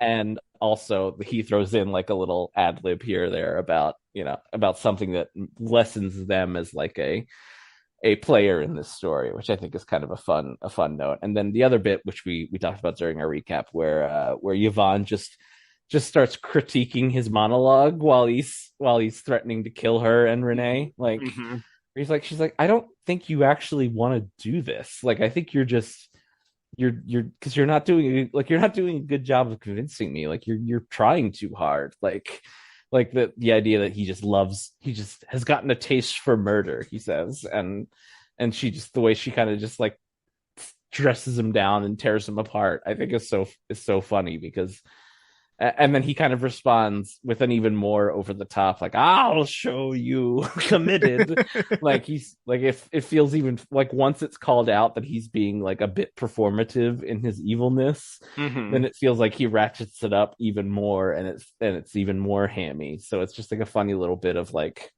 And also he throws in like a little ad lib here or there about something that lessens them as like a player in this story, which I think is kind of a fun note. And then the other bit, which we talked about during our recap, where Yvonne just starts critiquing his monologue while he's threatening to kill her and Renee. Like, she's like, I don't think you actually want to do this. Like, I think you're because you're not doing a good job of convincing me. Like, you're trying too hard. Like the idea that he just has gotten a taste for murder, he says, and she just, the way she kind of just like dresses him down and tears him apart, I think is so funny because. And then he kind of responds with an even more over the top, like, I'll show you committed. Like, he's like, if it feels even like once it's called out that he's being like a bit performative in his evilness, then it feels like he ratchets it up even more and it's even more hammy. So it's just like a funny little bit of like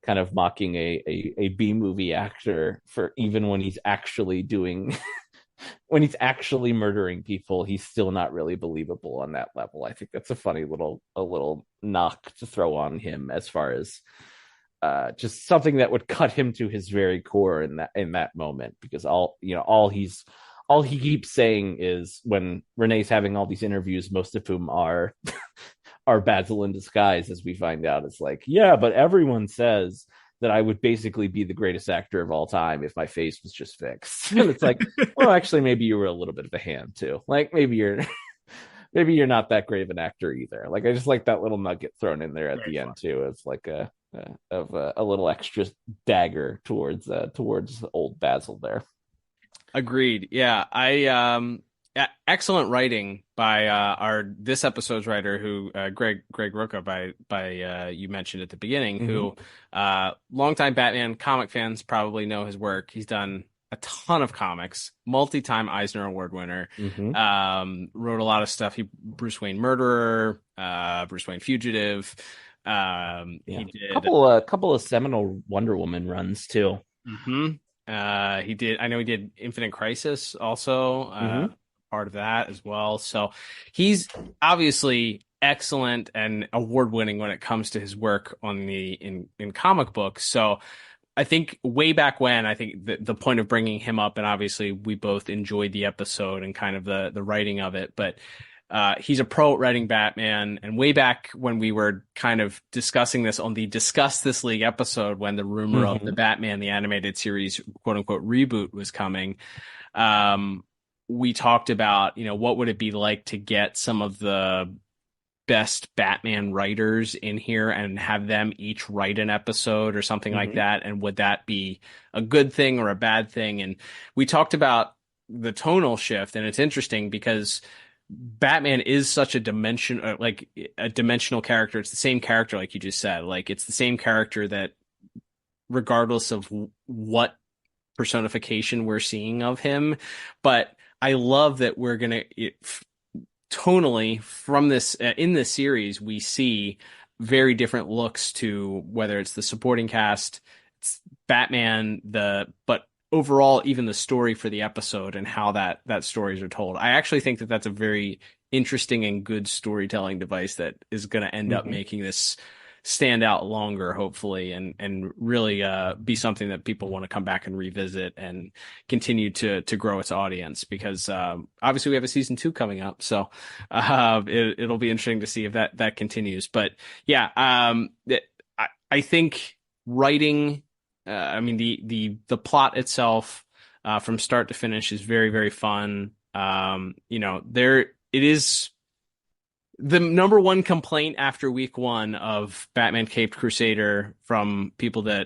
kind of mocking a B movie actor for even when he's actually doing when he's actually murdering people, he's still not really believable on that level. I think that's a funny little knock to throw on him as far as just something that would cut him to his very core in that moment, because all he keeps saying is when Renee's having all these interviews, most of whom are Basil in disguise, as we find out, it's like, yeah, but everyone says that I would basically be the greatest actor of all time if my face was just fixed. And it's like, well, actually, maybe you were a little bit of a hand too. Like, maybe you're not that great of an actor either. Like, I just like that little nugget thrown in there at the end too. It's like a little extra dagger towards old Basil there. Agreed. Yeah, excellent writing by this episode's writer, who Greg Rucka, by you mentioned at the beginning, who longtime Batman comic fans probably know his work. He's done a ton of comics, multi-time Eisner Award winner. Wrote a lot of stuff. Bruce Wayne Murderer, Bruce Wayne Fugitive. He did a couple of seminal Wonder Woman runs too. He did. I know he did Infinite Crisis also. Part of that as well. So he's obviously excellent and award-winning when it comes to his work on in comic books. So I think way back when, I think the point of bringing him up, and obviously we both enjoyed the episode and kind of the writing of it, but he's a pro at writing Batman. And way back when we were kind of discussing this on the Discuss This League episode, when the rumor of the Batman, the animated series, quote unquote, reboot was coming, we talked about, what would it be like to get some of the best Batman writers in here and have them each write an episode or something like that. And would that be a good thing or a bad thing? And we talked about the tonal shift, and it's interesting because Batman is such a dimensional character. It's the same character, like you just said. Like, it's the same character that, regardless of what personification we're seeing of him, but I love that we're gonna tonally from this in this series, we see very different looks to whether it's the supporting cast, it's Batman, but overall even the story for the episode and how that stories are told. I actually think that that's a very interesting and good storytelling device that is going to end up making this stand out longer, hopefully, and really be something that people want to come back and revisit and continue to grow its audience, because obviously we have a season 2 coming up, so it'll be interesting to see if that continues. But yeah, I think writing, the plot itself from start to finish is very, very fun. It is the number one complaint after week 1 of Batman Caped Crusader from people that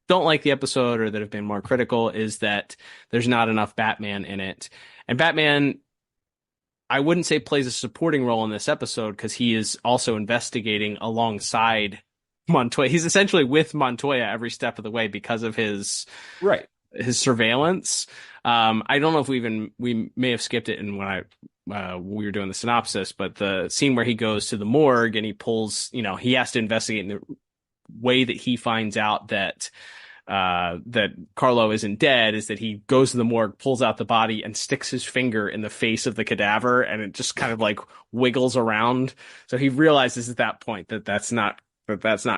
don't like the episode or that have been more critical is that there's not enough Batman in it. And Batman, I wouldn't say plays a supporting role in this episode, because he is also investigating alongside Montoya. He's essentially with Montoya every step of the way because of his surveillance. I don't know if we may have skipped it in when we were doing the synopsis, but the scene where he goes to the morgue and he pulls, he has to investigate in the way that he finds out that Carlo isn't dead is that he goes to the morgue, pulls out the body, and sticks his finger in the face of the cadaver, and it just kind of like wiggles around. So he realizes at that point that that's not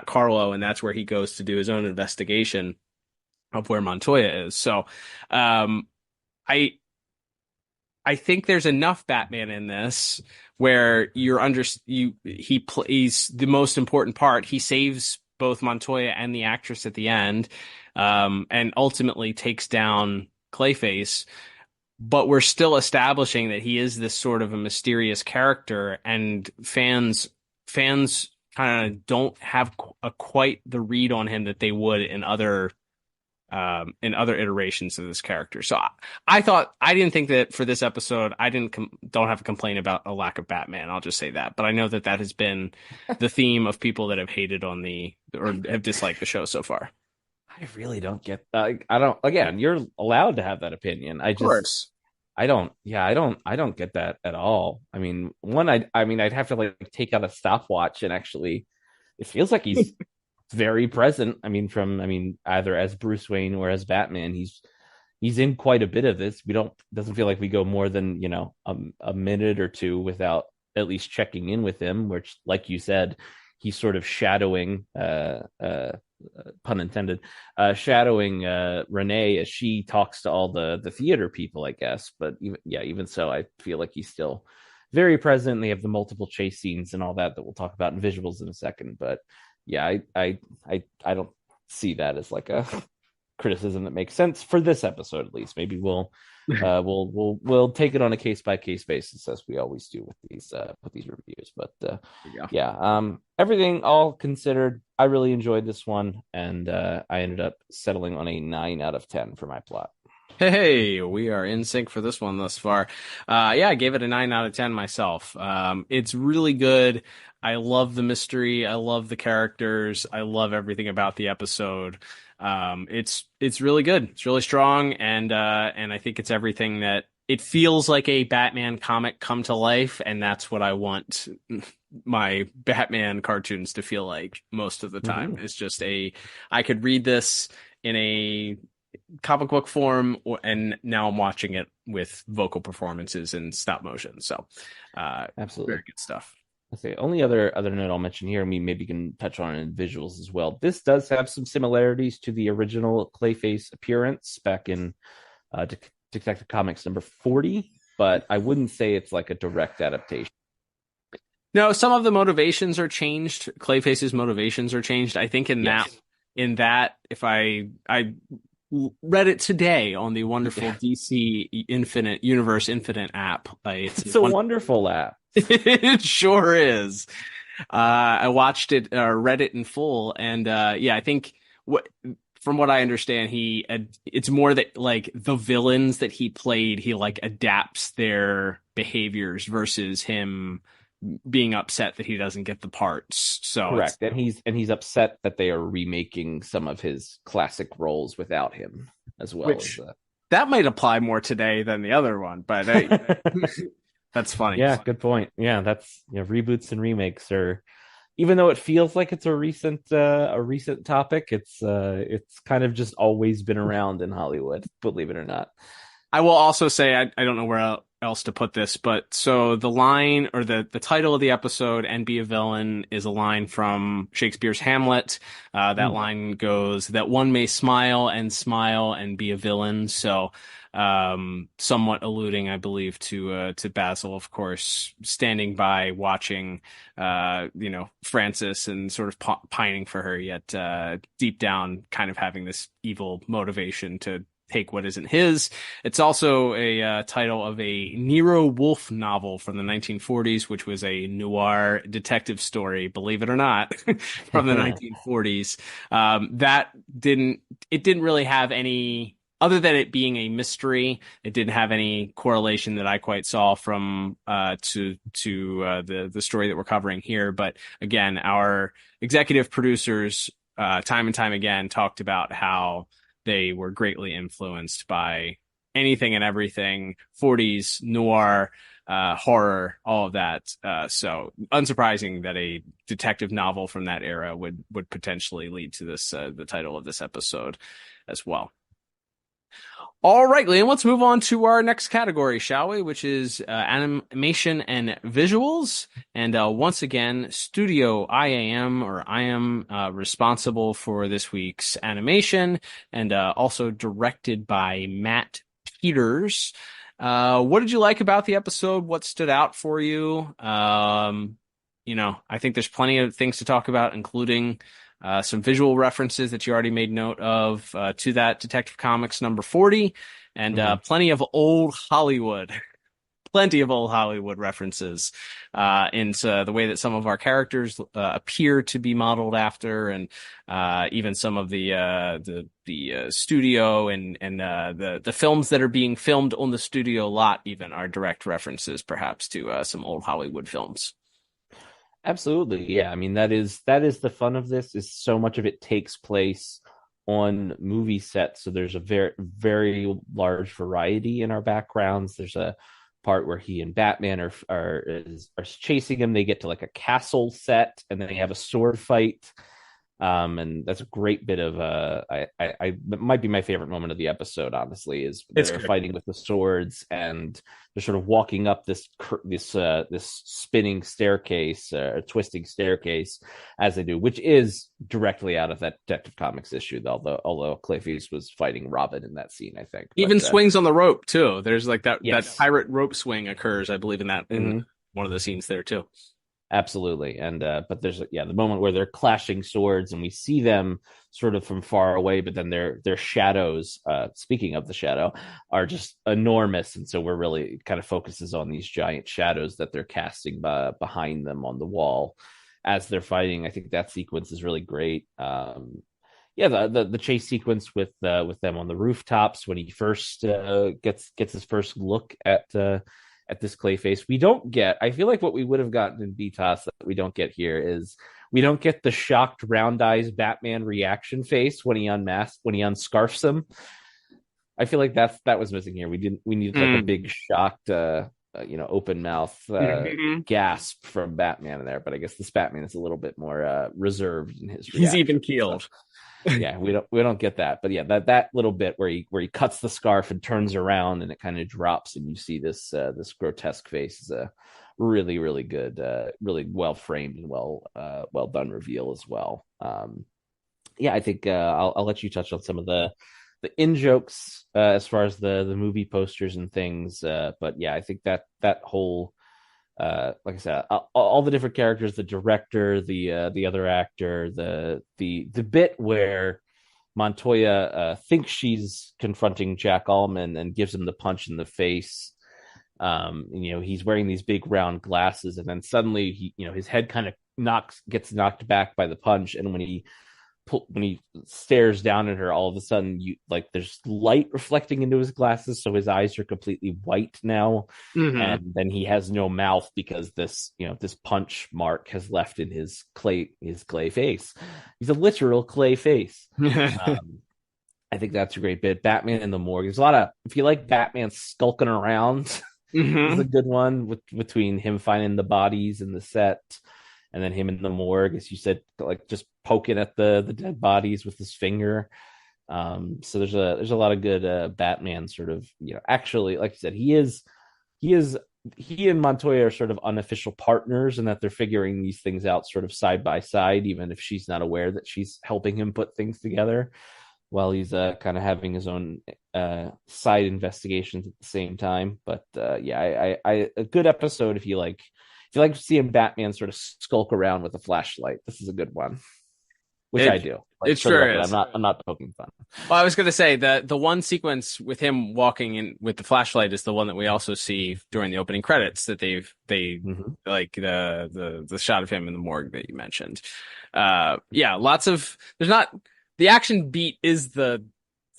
Carlo, and that's where he goes to do his own investigation of where Montoya is. So I think there's enough Batman in this where he plays the most important part. He saves both Montoya and the actress at the end, and ultimately takes down Clayface. But we're still establishing that he is this sort of a mysterious character, and fans kind of don't have quite the read on him that they would in other iterations of this character. So I didn't think that for this episode, don't have a complaint about a lack of Batman. I'll just say that. But I know that has been the theme of people that have hated or have disliked the show so far. I really don't get that. Again, you're allowed to have that opinion. Of course. I don't get that at all. I mean, I'd have to take out a stopwatch and actually, it feels like he's very present. Either as Bruce Wayne or as Batman, he's in quite a bit of this. Doesn't feel like we go more than, a minute or two without at least checking in with him, which, like you said, he's sort of shadowing, pun intended, shadowing Renee as she talks to all the theater people, I guess. But even so, I feel like he's still very present. They have the multiple chase scenes and all that we'll talk about in visuals in a second. But yeah, I don't see that as like a criticism that makes sense for this episode, at least. Maybe we'll take it on a case by case basis, as we always do with these reviews. But everything all considered, I really enjoyed this one, and I ended up settling on a 9 out of 10 for my plot. Hey, we are in sync for this one thus far. Yeah, I gave it a 9 out of 10 myself. It's really good. I love the mystery. I love the characters. I love everything about the episode. It's really good. It's really strong, and I think it's everything that it feels like a Batman comic come to life, and that's what I want my Batman cartoons to feel like most of the time. It's just I could read this in a comic book form, and now I'm watching it with vocal performances and stop motion. So, Absolutely, very good stuff. I say only other note I'll mention here. I mean, maybe you can touch on it in visuals as well. This does have some similarities to the original Clayface appearance back in Detective Comics number 40, but I wouldn't say it's like a direct adaptation. No, some of the motivations are changed. Clayface's motivations are changed. I think in that, if I read it today on the wonderful DC Universe Infinite app. It's a wonderful app. It sure is. I watched it, read it in full, and I think from what I understand, it's more that like the villains that he played, he like adapts their behaviors versus him being upset that he doesn't get the parts. So correct, and he's upset that they are remaking some of his classic roles without him as well. That might apply more today than the other one, but that's funny. Yeah, good point. Yeah, that's reboots and remakes are, even though it feels like it's a recent topic, it's kind of just always been around in Hollywood, believe it or not. I will also say I don't know where else to put this, but so the line or the title of the episode, "And Be a Villain," is a line from Shakespeare's Hamlet. That line goes, "That one may smile and be a villain." So somewhat alluding, I believe, to Basil, of course, standing by watching Frances and sort of pining for her, yet deep down kind of having this evil motivation to take what isn't his. It's also a title of a Nero Wolfe novel from the 1940s, which was a noir detective story, believe it or not, from the 1940s. It didn't really have any, other than it being a mystery, it didn't have any correlation that I quite saw from to the story that we're covering here. But again, our executive producers time and time again talked about how they were greatly influenced by anything and everything, 40s, noir, horror, all of that. So unsurprising that a detective novel from that era would potentially lead to this, the title of this episode as well. All right, Liam, let's move on to our next category, shall we? Which is animation and visuals. And once again, Studio IAM, or I am responsible for this week's animation, and also directed by Matt Peters. What did you like about the episode? What stood out for you? I think there's plenty of things to talk about, including some visual references that you already made note of to that Detective Comics number 40, and plenty of old Hollywood references into the way that some of our characters appear to be modeled after, and even some of the studio and the films that are being filmed on the studio lot even are direct references, perhaps, to some old Hollywood films. Absolutely. Yeah. I mean, that is the fun of this, is so much of it takes place on movie sets. So there's a very, very large variety in our backgrounds. There's a part where he and Batman are chasing him. They get to like a castle set, and then they have a sword fight. And that's a great bit of it might be my favorite moment of the episode, honestly, is they're fighting with the swords, and they're sort of walking up this spinning staircase, twisting staircase as they do, which is directly out of that Detective Comics issue, although Clayface was fighting Robin in that scene, I think. Even swings on the rope too. There's like that pirate rope swing occurs, I believe, in one of the scenes there too. Absolutely. And but there's the moment where they're clashing swords, and we see them sort of from far away, but then their shadows, speaking of the shadow, are just enormous, and so we're really kind of focuses on these giant shadows that they're casting behind them on the wall as they're fighting. I think that sequence is really great. yeah, the chase sequence with them on the rooftops when he first gets his first look at this Clayface. We don't get. I feel like what we would have gotten in BTOS that we don't get here is we don't get the shocked round eyes Batman reaction face when he unscarfs him. I feel like that was missing here. We needed like a big shocked open mouth gasp from Batman in there, but I guess this Batman is a little bit more reserved in his reaction. He's even keeled. So, yeah, we don't get that, but yeah, that little bit where he cuts the scarf and turns around and it kind of drops and you see this grotesque face is a really, really good, really well framed and well done reveal as well. I think I'll let you touch on some of the in jokes as far as the movie posters and things, but yeah, I think that whole like I said, all the different characters, the director, the other actor, the bit where Montoya thinks she's confronting Jack Allman and gives him the punch in the face. He's wearing these big round glasses, and then suddenly his head kind of gets knocked back by the punch, and when he stares down at her, all of a sudden there's light reflecting into his glasses, so his eyes are completely white now, and then he has no mouth because this punch mark has left in his clay face. He's a literal clay face. I think that's a great bit. Batman in the morgue. There's a lot of, if you like Batman skulking around, is a good one between him finding the bodies in the set. And then him in the morgue, as you said, like just poking at the dead bodies with his finger. So there's a lot of good Batman sort of, actually, like you said, he and Montoya are sort of unofficial partners, and that they're figuring these things out sort of side by side, even if she's not aware that she's helping him put things together, while he's kind of having his own side investigations at the same time. But I a good episode if you like seeing Batman sort of skulk around with a flashlight. This is a good one, which I do. It sure is. I'm not poking fun. Well, I was going to say the one sequence with him walking in with the flashlight is the one that we also see during the opening credits. That they like the shot of him in the morgue that you mentioned. Lots of the action beat is the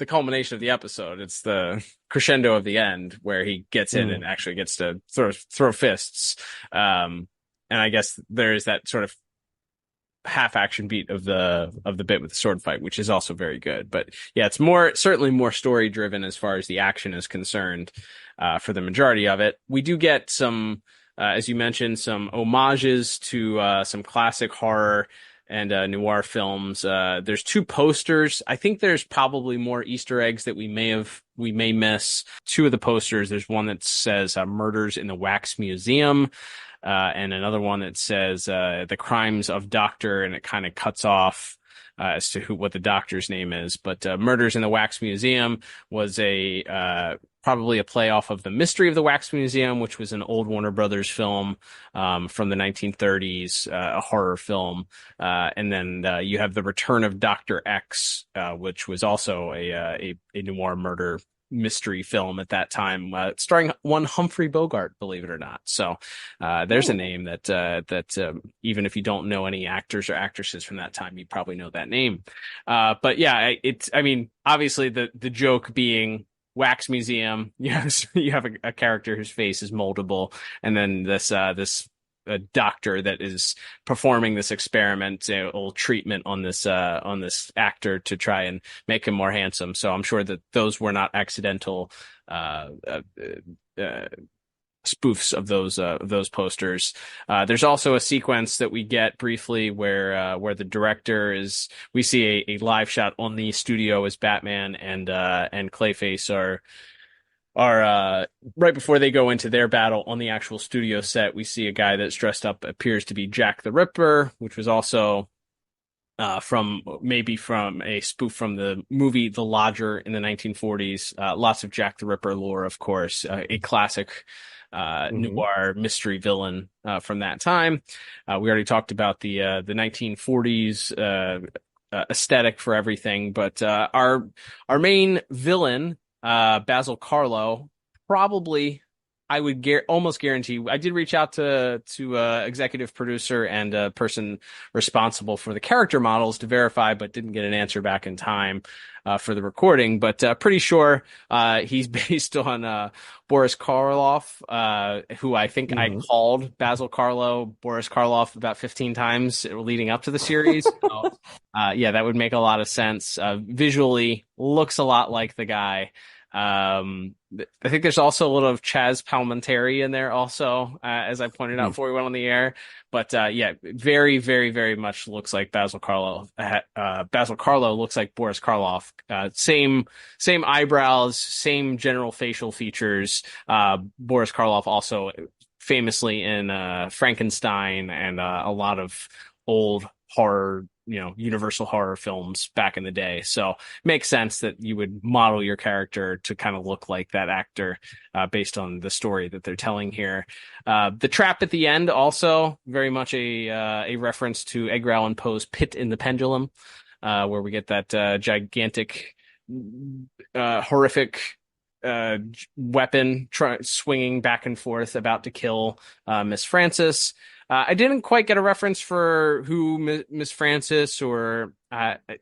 culmination of the episode. It's the crescendo of the end where he gets in and actually gets to throw fists. And I guess there is that sort of half action beat of the bit with the sword fight, which is also very good. But yeah, it's certainly more story driven as far as the action is concerned, for the majority of it. We do get some, as you mentioned, some homages to, some classic horror and noir films. There's two posters. I think there's probably more Easter eggs that we may miss. Two of the posters. There's one that says "Murders in the Wax Museum," and another one that says "The Crimes of Doctor," and it kind of cuts off as to what the doctor's name is. But "Murders in the Wax Museum" was probably a play off of "The Mystery of the Wax Museum," which was an old Warner Brothers film from the 1930s, a horror film. And then you have "The Return of Dr. X," which was also a noir murder mystery film at that time, starring one Humphrey Bogart, believe it or not. So there's a name that even if you don't know any actors or actresses from that time, you probably know that name. But yeah, obviously the joke being Wax Museum, you have a character whose face is moldable, and then this doctor that is performing this experimental treatment on this actor to try and make him more handsome. So I'm sure that those were not accidental spoofs of those posters. There's also a sequence that we get briefly where the director we see a live shot on the studio as Batman and Clayface are right before they go into their battle on the actual studio set. We see a guy that's dressed up, appears to be Jack the Ripper, which was also from a spoof from the movie The Lodger in the 1940s. Lots of Jack the Ripper lore, of course, a classic noir mystery villain from that time. We already talked about the 1940s aesthetic for everything, but our main villain, Basil Karlo, probably I would almost guarantee. I did reach out to executive producer and a person responsible for the character models to verify, but didn't get an answer back in time for the recording. But pretty sure he's based on Boris Karloff, who I think I called Basil Boris Karloff about 15 times leading up to the series. So, yeah, that would make a lot of sense. Visually, looks a lot like the guy. I think there's also a little of Chaz Palminteri in there also, as I pointed out before we went on the air. But yeah, very, very, very much looks like Basil Karloff. Basil Karloff looks like Boris Karloff. Same eyebrows, same general facial features. Boris Karloff also famously in Frankenstein and a lot of old horror, Universal horror films back in the day. So makes sense that you would model your character to kind of look like that actor based on the story that they're telling here. The trap at the end also very much a reference to Edgar Allan Poe's Pit in the Pendulum, where we get that gigantic, horrific weapon swinging back and forth about to kill Miss Frances. I didn't quite get a reference for who Miss Frances, or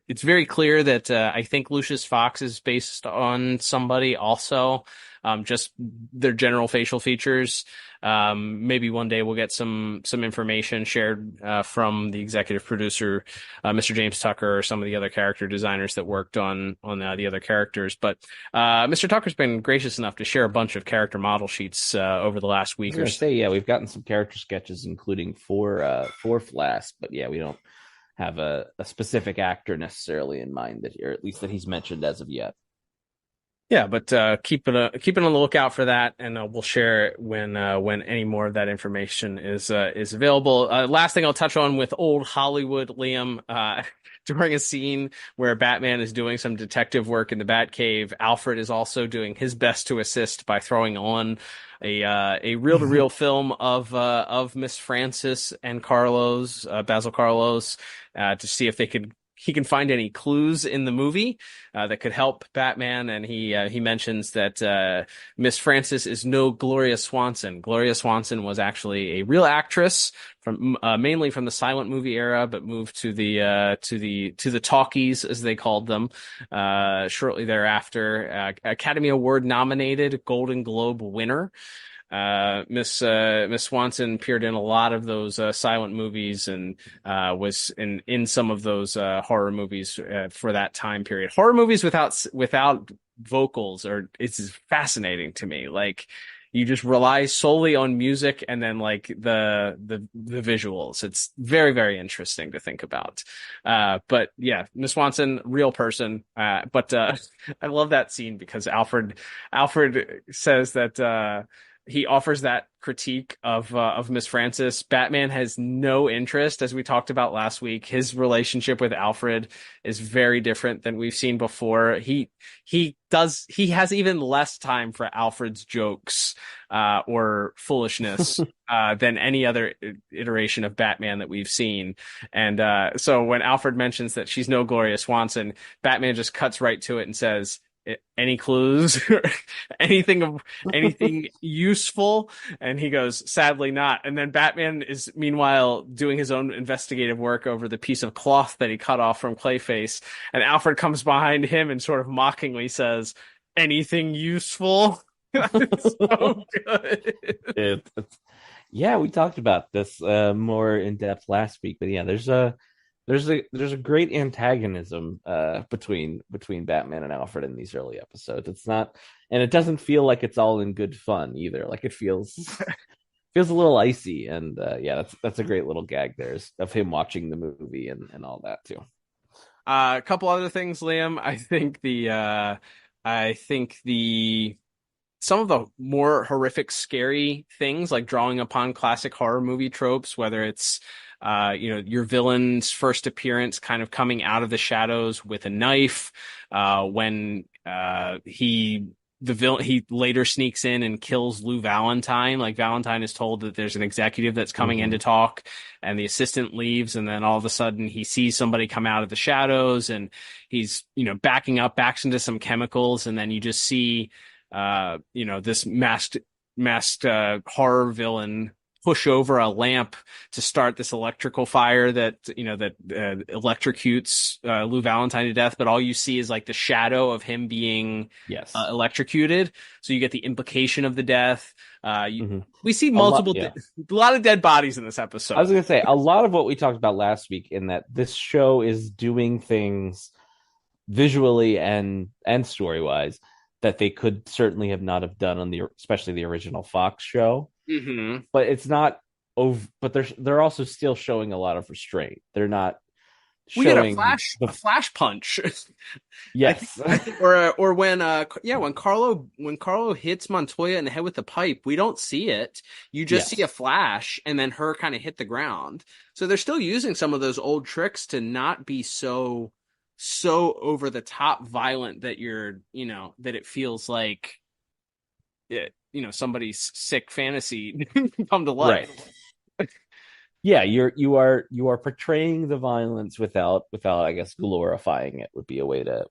it's very clear that I think Lucius Fox is based on somebody also, just their general facial features. Maybe one day we'll get some information shared from the executive producer, Mr. James Tucker, or some of the other character designers that worked on the other characters. But Mr. Tucker's been gracious enough to share a bunch of character model sheets over the last week or so. Yeah, we've gotten some character sketches, including for Flask, but yeah, we don't have a specific actor necessarily in mind or at least that he's mentioned as of yet. Yeah, but keeping on the lookout for that, and we'll share it when any more of that information is available. Last thing I'll touch on with old Hollywood, Liam, during a scene where Batman is doing some detective work in the Batcave, Alfred is also doing his best to assist by throwing on a reel-to-reel film of Miss Frances and Basil Karloff, to see if he can find any clues in the movie that could help Batman. And he mentions that Miss Frances is no Gloria Swanson. Gloria Swanson was actually a real actress from mainly from the silent movie era, but moved to the talkies, as they called them, shortly thereafter. Academy Award nominated, Golden Globe winner. Miss Swanson appeared in a lot of those silent movies and was in some of those horror movies for that time period. Horror movies without vocals it's fascinating to me. Like, you just rely solely on music and then like the visuals. It's very, very interesting to think about. But yeah, Miss Swanson, real person. But I love that scene because Alfred says that he offers that critique of Miss Frances. Batman has no interest, as we talked about last week. His relationship with Alfred is very different than we've seen before. He has even less time for Alfred's jokes or foolishness than any other iteration of Batman that we've seen. And so when Alfred mentions that she's no Gloria Swanson, Batman just cuts right to it and says, any clues? anything useful? And he goes, sadly not. And then Batman is meanwhile doing his own investigative work over the piece of cloth that he cut off from Clayface, and Alfred comes behind him and sort of mockingly says, anything useful? It's so good. Yeah, we talked about this more in depth last week, but yeah, there's a great antagonism between Batman and Alfred in these early episodes. It's not, and it doesn't feel like it's all in good fun either. Like, it feels a little icy, and yeah, that's a great little gag there of him watching the movie and all that too. A couple other things, Liam. I think some of the more horrific, scary things, like drawing upon classic horror movie tropes, whether it's your villain's first appearance kind of coming out of the shadows with a knife, when he later sneaks in and kills Lou Valentine. Like, Valentine is told that there's an executive that's coming in to talk, and the assistant leaves, and then all of a sudden he sees somebody come out of the shadows, and he's backs into some chemicals, and then you just see this masked masked horror villain push over a lamp to start this electrical fire that electrocutes Lou Valentine to death, but all you see is like the shadow of him being electrocuted. So you get the implication of the death. We see a lot of dead bodies in this episode. I was going to say a lot of what we talked about last week, in that this show is doing things visually and story wise that they could certainly have not have done on especially the original Fox show. Mm-hmm. But it's not over. But they're also still showing a lot of restraint. They're not. We get a flash punch. Yes, I think, or when Carlo hits Montoya in the head with the pipe, we don't see it. You just see a flash, and then her kind of hit the ground. So they're still using some of those old tricks to not be so over the top violent that that it feels like somebody's sick fantasy come to life. Right. Yeah, you are portraying the violence without I guess glorifying it would be a way to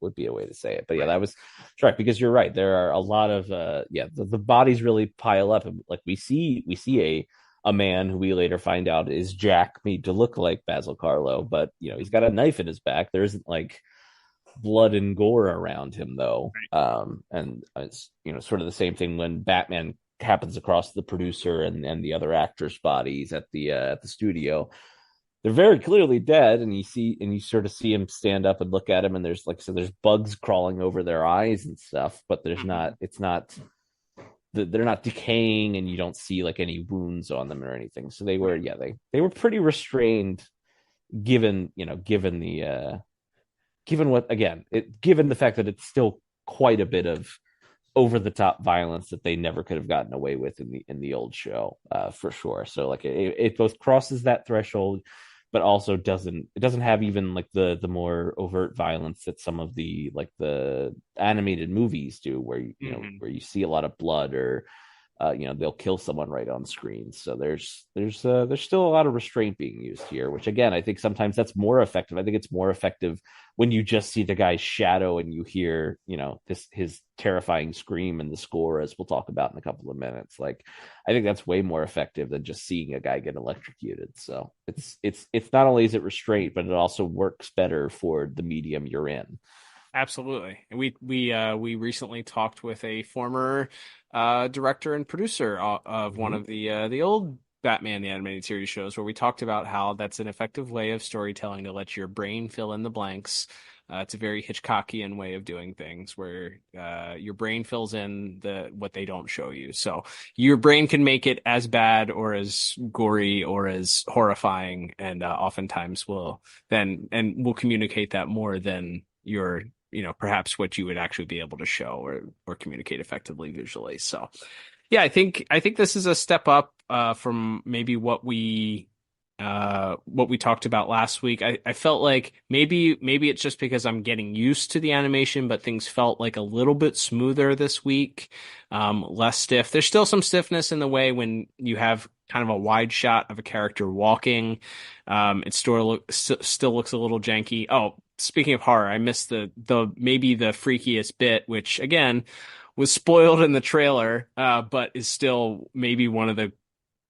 say it. But yeah, that was right, because you're right. There are a lot of the bodies really pile up, and like we see a man who we later find out is Jack, made to look like Basil Carlo, but he's got a knife in his back. There isn't like blood and gore around him though. And it's sort of the same thing when Batman happens across the producer and the other actors' bodies at the studio. They're very clearly dead, and you sort of see him stand up and look at him, and there's, like I said, there's bugs crawling over their eyes and stuff, but they're not decaying, and you don't see like any wounds on them or anything. So they were pretty restrained, given the fact that it's still quite a bit of over the top violence that they never could have gotten away with in the old show, for sure. So like it both crosses that threshold, but also doesn't have even like the more overt violence that some of the animated movies do, where where you see a lot of blood, or they'll kill someone right on screen. So there's still a lot of restraint being used here, which again, I think sometimes that's more effective. I think it's more effective when you just see the guy's shadow and you hear, his terrifying scream in the score, as we'll talk about in a couple of minutes. Like, I think that's way more effective than just seeing a guy get electrocuted. So it's not only is it restraint, but it also works better for the medium you're in. Absolutely. And we recently talked with a former director and producer of one of the old Batman the Animated Series shows, where we talked about how that's an effective way of storytelling to let your brain fill in the blanks. It's a very Hitchcockian way of doing things, where your brain fills in what they don't show you. So your brain can make it as bad or as gory or as horrifying, and oftentimes will communicate that more than your perhaps what you would actually be able to show or communicate effectively visually. So yeah, I think this is a step up from maybe what we talked about last week. I felt like maybe it's just because I'm getting used to the animation, but things felt like a little bit smoother this week, less stiff. There's still some stiffness in the way when you have kind of a wide shot of a character walking. It still looks a little janky. Oh, speaking of horror, I missed the maybe the freakiest bit, which again was spoiled in the trailer, but is still maybe one of the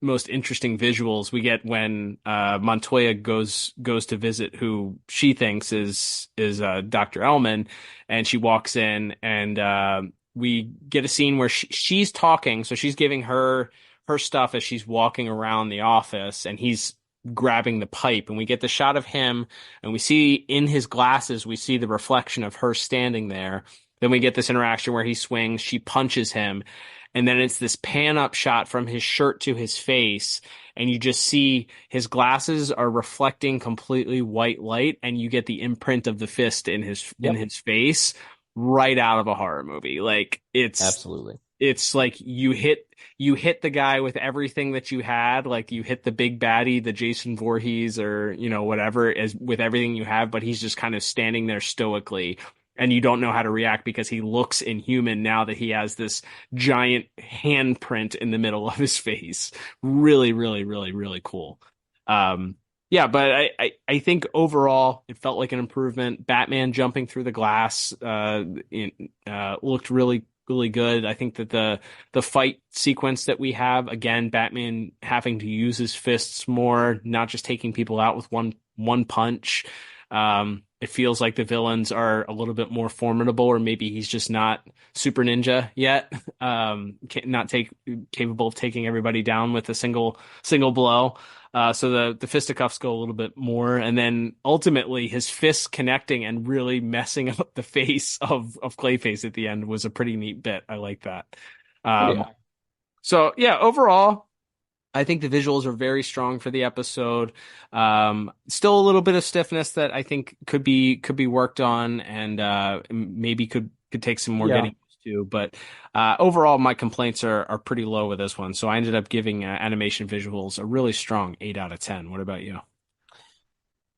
most interesting visuals we get when Montoya goes to visit who she thinks is Dr. Ellman, and she walks in, and we get a scene where she's talking, so she's giving her stuff as she's walking around the office, and he's grabbing the pipe, and we get the shot of him, and we see in his glasses, we see the reflection of her standing there. Then we get this interaction where he swings, she punches him, and then it's this pan up shot from his shirt to his face, and you just see his glasses are reflecting completely white light, and you get the imprint of the fist in his face right out of a horror movie. Like, it's absolutely, it's like you hit the guy with everything that you had, like you hit the big baddie, the Jason Voorhees, or whatever, as with everything you have, but he's just kind of standing there stoically. And you don't know how to react because he looks inhuman now that he has this giant handprint in the middle of his face. Really, really, really, really cool. Yeah, but I think overall it felt like an improvement. Batman jumping through the glass looked really really good. I think that the fight sequence that we have, again, Batman having to use his fists more, not just taking people out with one punch. It feels like the villains are a little bit more formidable, or maybe he's just not super ninja yet. Capable of taking everybody down with a single blow. So the fisticuffs go a little bit more, and then ultimately his fists connecting and really messing up the face of Clayface at the end was a pretty neat bit. I like that. So yeah, overall, I think the visuals are very strong for the episode. Still a little bit of stiffness that I think could be worked on, and maybe could take some more getting used to. But overall, my complaints are pretty low with this one. So I ended up giving animation visuals a really strong 8 out of 10. What about you?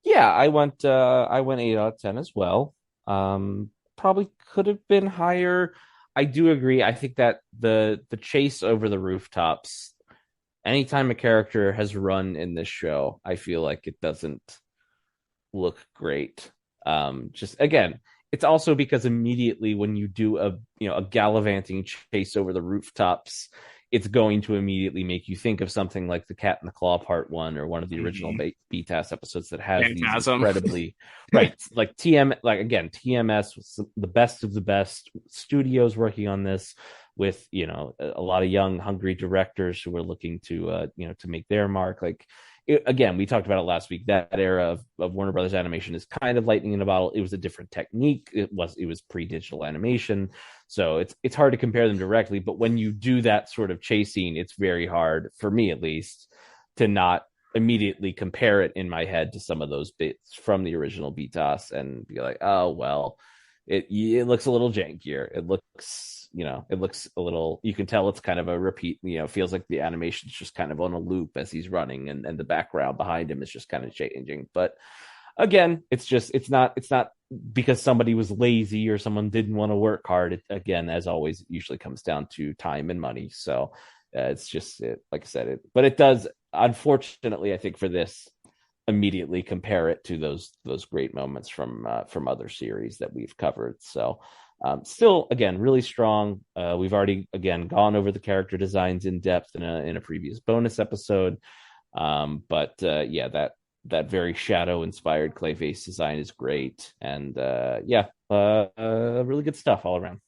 Yeah, I went 8 out of 10 as well. Probably could have been higher. I do agree. I think that the chase over the rooftops, anytime a character has run in this show, I feel like it doesn't look great. Just again, it's also because immediately when you do a gallivanting chase over the rooftops, it's going to immediately make you think of something like the Cat in the Claw Part 1 or one of the original BTAS episodes that has these incredibly right, like TMS was the best of the best studios working on this, with a lot of young hungry directors who are looking to to make their mark. Again, we talked about it last week, that era of Warner Brothers animation is kind of lightning in a bottle. It was a different technique. It was pre-digital animation, so it's hard to compare them directly, but when you do that sort of chasing, it's very hard, for me at least, to not immediately compare it in my head to some of those bits from the original BTAS and be like, oh well, it looks a little jankier. It looks a little, you can tell it's kind of a repeat, feels like the animation's just kind of on a loop as he's running, and the background behind him is just kind of changing. But again, it's not because somebody was lazy or someone didn't want to work hard. It, again, as always, it usually comes down to time and money. So it's just, like I said, but it does, unfortunately, I think for this, immediately compare it to those great moments from other series that we've covered. So still, again, really strong. We've already, again, gone over the character designs in depth in a previous bonus episode. But that very shadow inspired Clayface design is great. And really good stuff all around.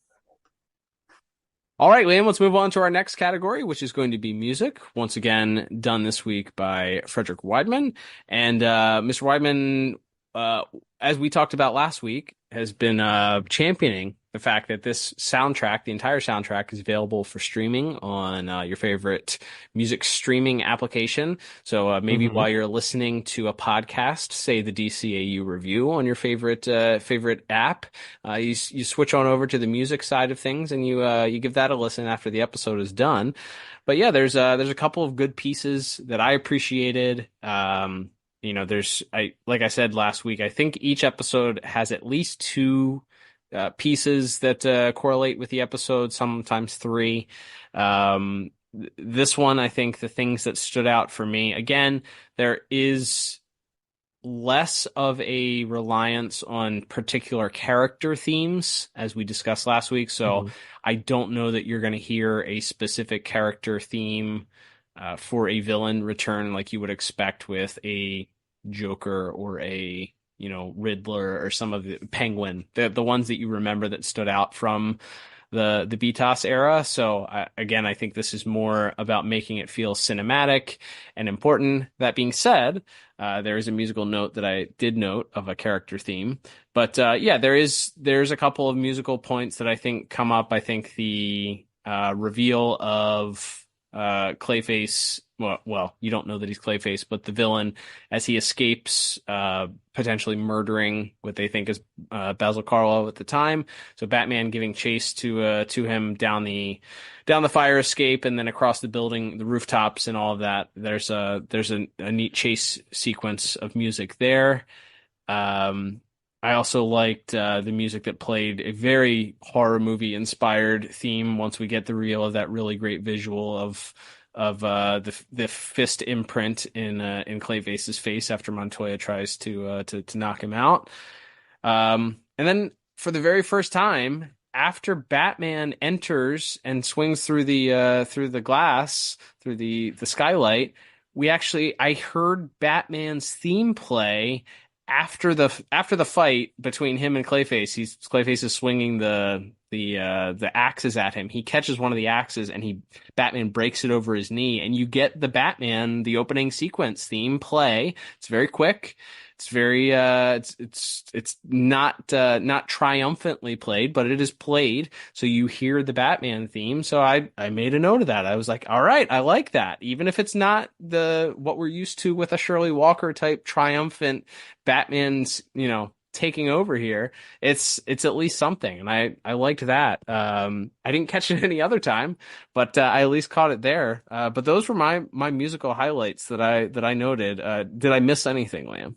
All right, Liam, let's move on to our next category, which is going to be music. Once again, done this week by Frederick Weidman. And Mr. Weidman, as we talked about last week, has been championing the fact that this soundtrack, the entire soundtrack, is available for streaming on your favorite music streaming application. So maybe while you're listening to a podcast, say the DCAU review on your favorite app, you switch on over to the music side of things, and you give that a listen after the episode is done. But yeah, there's a couple of good pieces that I appreciated. Like I said last week, I think each episode has at least 2 pieces that correlate with the episode, sometimes 3. This one, I think the things that stood out for me, again, there is less of a reliance on particular character themes, as we discussed last week. So I don't know that you're going to hear a specific character theme for a villain return like you would expect with a Joker or a Riddler or some of the Penguin, the ones that you remember that stood out from the BTAS era. So I think this is more about making it feel cinematic and important. That being said, there is a musical note that I did note of a character theme, but there's a couple of musical points that I think come up. I think the reveal of Clayface. Well, you don't know that he's Clayface, but the villain, as he escapes, potentially murdering what they think is Basil Karlo at the time. So Batman giving chase to him down the fire escape and then across the building, the rooftops and all of that. There's a neat chase sequence of music there. I also liked the music that played, a very horror movie inspired theme once we get the reveal of that really great visual of the fist imprint in Clayface's face after Montoya tries to knock him out. And then for the very first time, after Batman enters and swings through the glass, through the skylight, I heard Batman's theme play after the fight between him and Clayface. Clayface is swinging the axes at him. He catches one of the axes and Batman breaks it over his knee, and you get the opening sequence theme play. It's very quick. It's very it's not triumphantly played, but it is played, so you hear the Batman theme. So I made a note of that. I was like, all right, I like that, even if it's not what we're used to with a Shirley Walker type triumphant Batman's taking over here. It's at least something, and I liked that. I didn't catch it any other time, but I at least caught it there. But those were my musical highlights that I noted. Did I miss anything, Liam?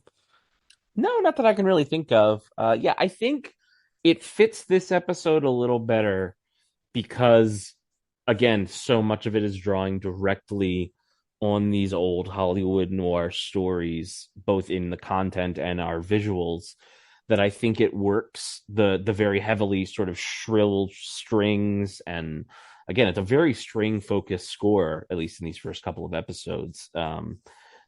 No, not that I can really think of. Yeah, I think it fits this episode a little better because, again, so much of it is drawing directly on these old Hollywood noir stories, both in the content and our visuals, that I think it works. The very heavily sort of shrill strings, and again, it's a very string focused score, at least in these first couple of episodes.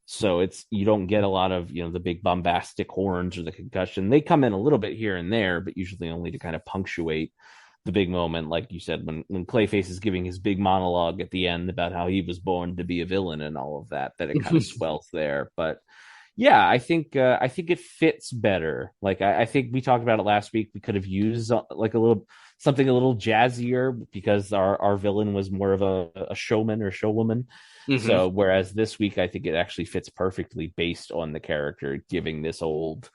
So you don't get a lot of, the big bombastic horns or the concussion. They come in a little bit here and there, but usually only to kind of punctuate the big moment. Like you said, when Clayface is giving his big monologue at the end about how he was born to be a villain and all of that it kind of swells there. But yeah, I think it fits better. Like I think we talked about it last week. We could have used something a little jazzier because our villain was more of a showman or showwoman. Mm-hmm. So whereas this week, I think it actually fits perfectly based on the character giving this old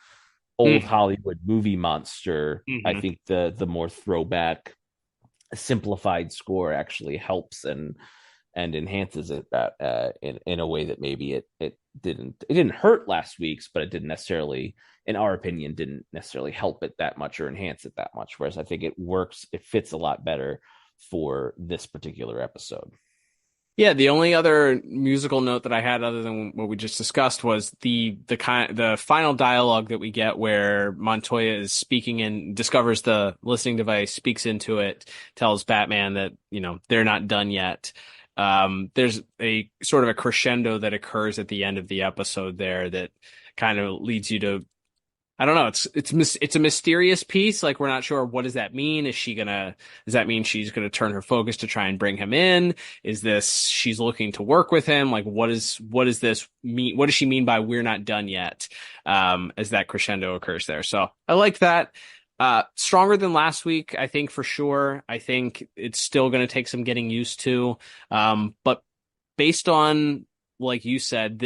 Hollywood movie monster. Mm-hmm. I think the more throwback, simplified score actually helps and enhances it in a way that maybe it didn't hurt last week's, but it didn't necessarily, in our opinion, didn't necessarily help it that much or enhance it that much. Whereas I think it fits a lot better for this particular episode. Yeah, the only other musical note that I had, other than what we just discussed, was the final dialogue that we get where Montoya is speaking and discovers the listening device, speaks into it, tells Batman that they're not done yet. There's a sort of a crescendo that occurs at the end of the episode there that kind of leads you to, I don't know. It's a mysterious piece. Like, we're not sure, what does that mean? Does that mean she's gonna turn her focus to try and bring him in? Is this she's looking to work with him? Like, what does this mean? What does she mean by we're not done yet? As that crescendo occurs there. So I liked that. Stronger than last week, I think, for sure. I think it's still going to take some getting used to. But based on, like you said,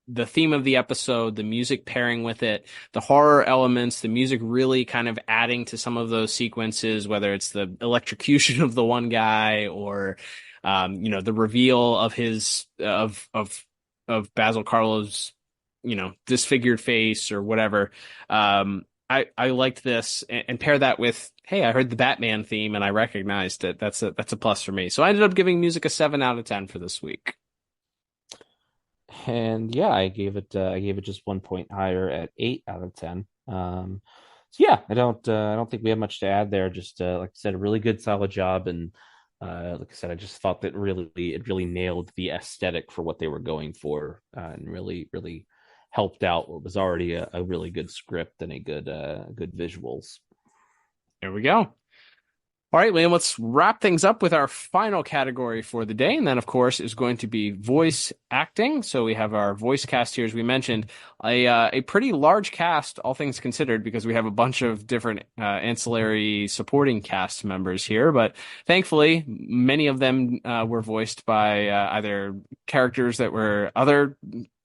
the theme of the episode, the music pairing with it, the horror elements, the music really kind of adding to some of those sequences, whether it's the electrocution of the one guy or, the reveal of of Basil Karlo's, disfigured face or whatever. I liked this, and pair that with, hey, I heard the Batman theme and I recognized it. That's a plus for me. So I ended up giving music a 7 out of 10 for this week. And yeah, I gave it just 1 point higher at 8 out of 10. So yeah, I don't think we have much to add there. Just like I said, a really good, solid job, and like I said, I just thought that it really nailed the aesthetic for what they were going for, and really, really helped out what was already a really good script and a good visuals. There we go. All right, Liam, let's wrap things up with our final category for the day. And then, of course, is going to be voice acting. So we have our voice cast here, as we mentioned, a pretty large cast, all things considered, because we have a bunch of different ancillary supporting cast members here. But thankfully, many of them were voiced by either characters that were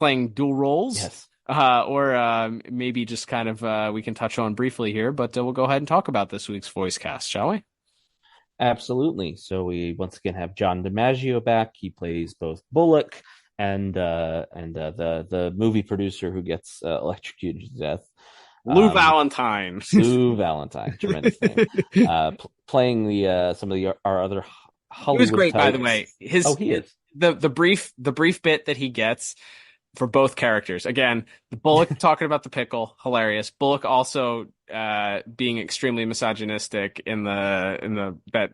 playing dual roles. Yes. Or maybe just kind of we can touch on briefly here. But we'll go ahead and talk about this week's voice cast, shall we? Absolutely. So we once again have John DiMaggio back. He plays both Bullock and the movie producer who gets electrocuted to death. Lou Valentine. Lou Valentine, tremendous name. Playing some of our other Hollywood. He was great, types. by the way. He is. The brief bit that he gets for both characters. Again, Bullock talking about the pickle, hilarious. Bullock also being extremely misogynistic in the that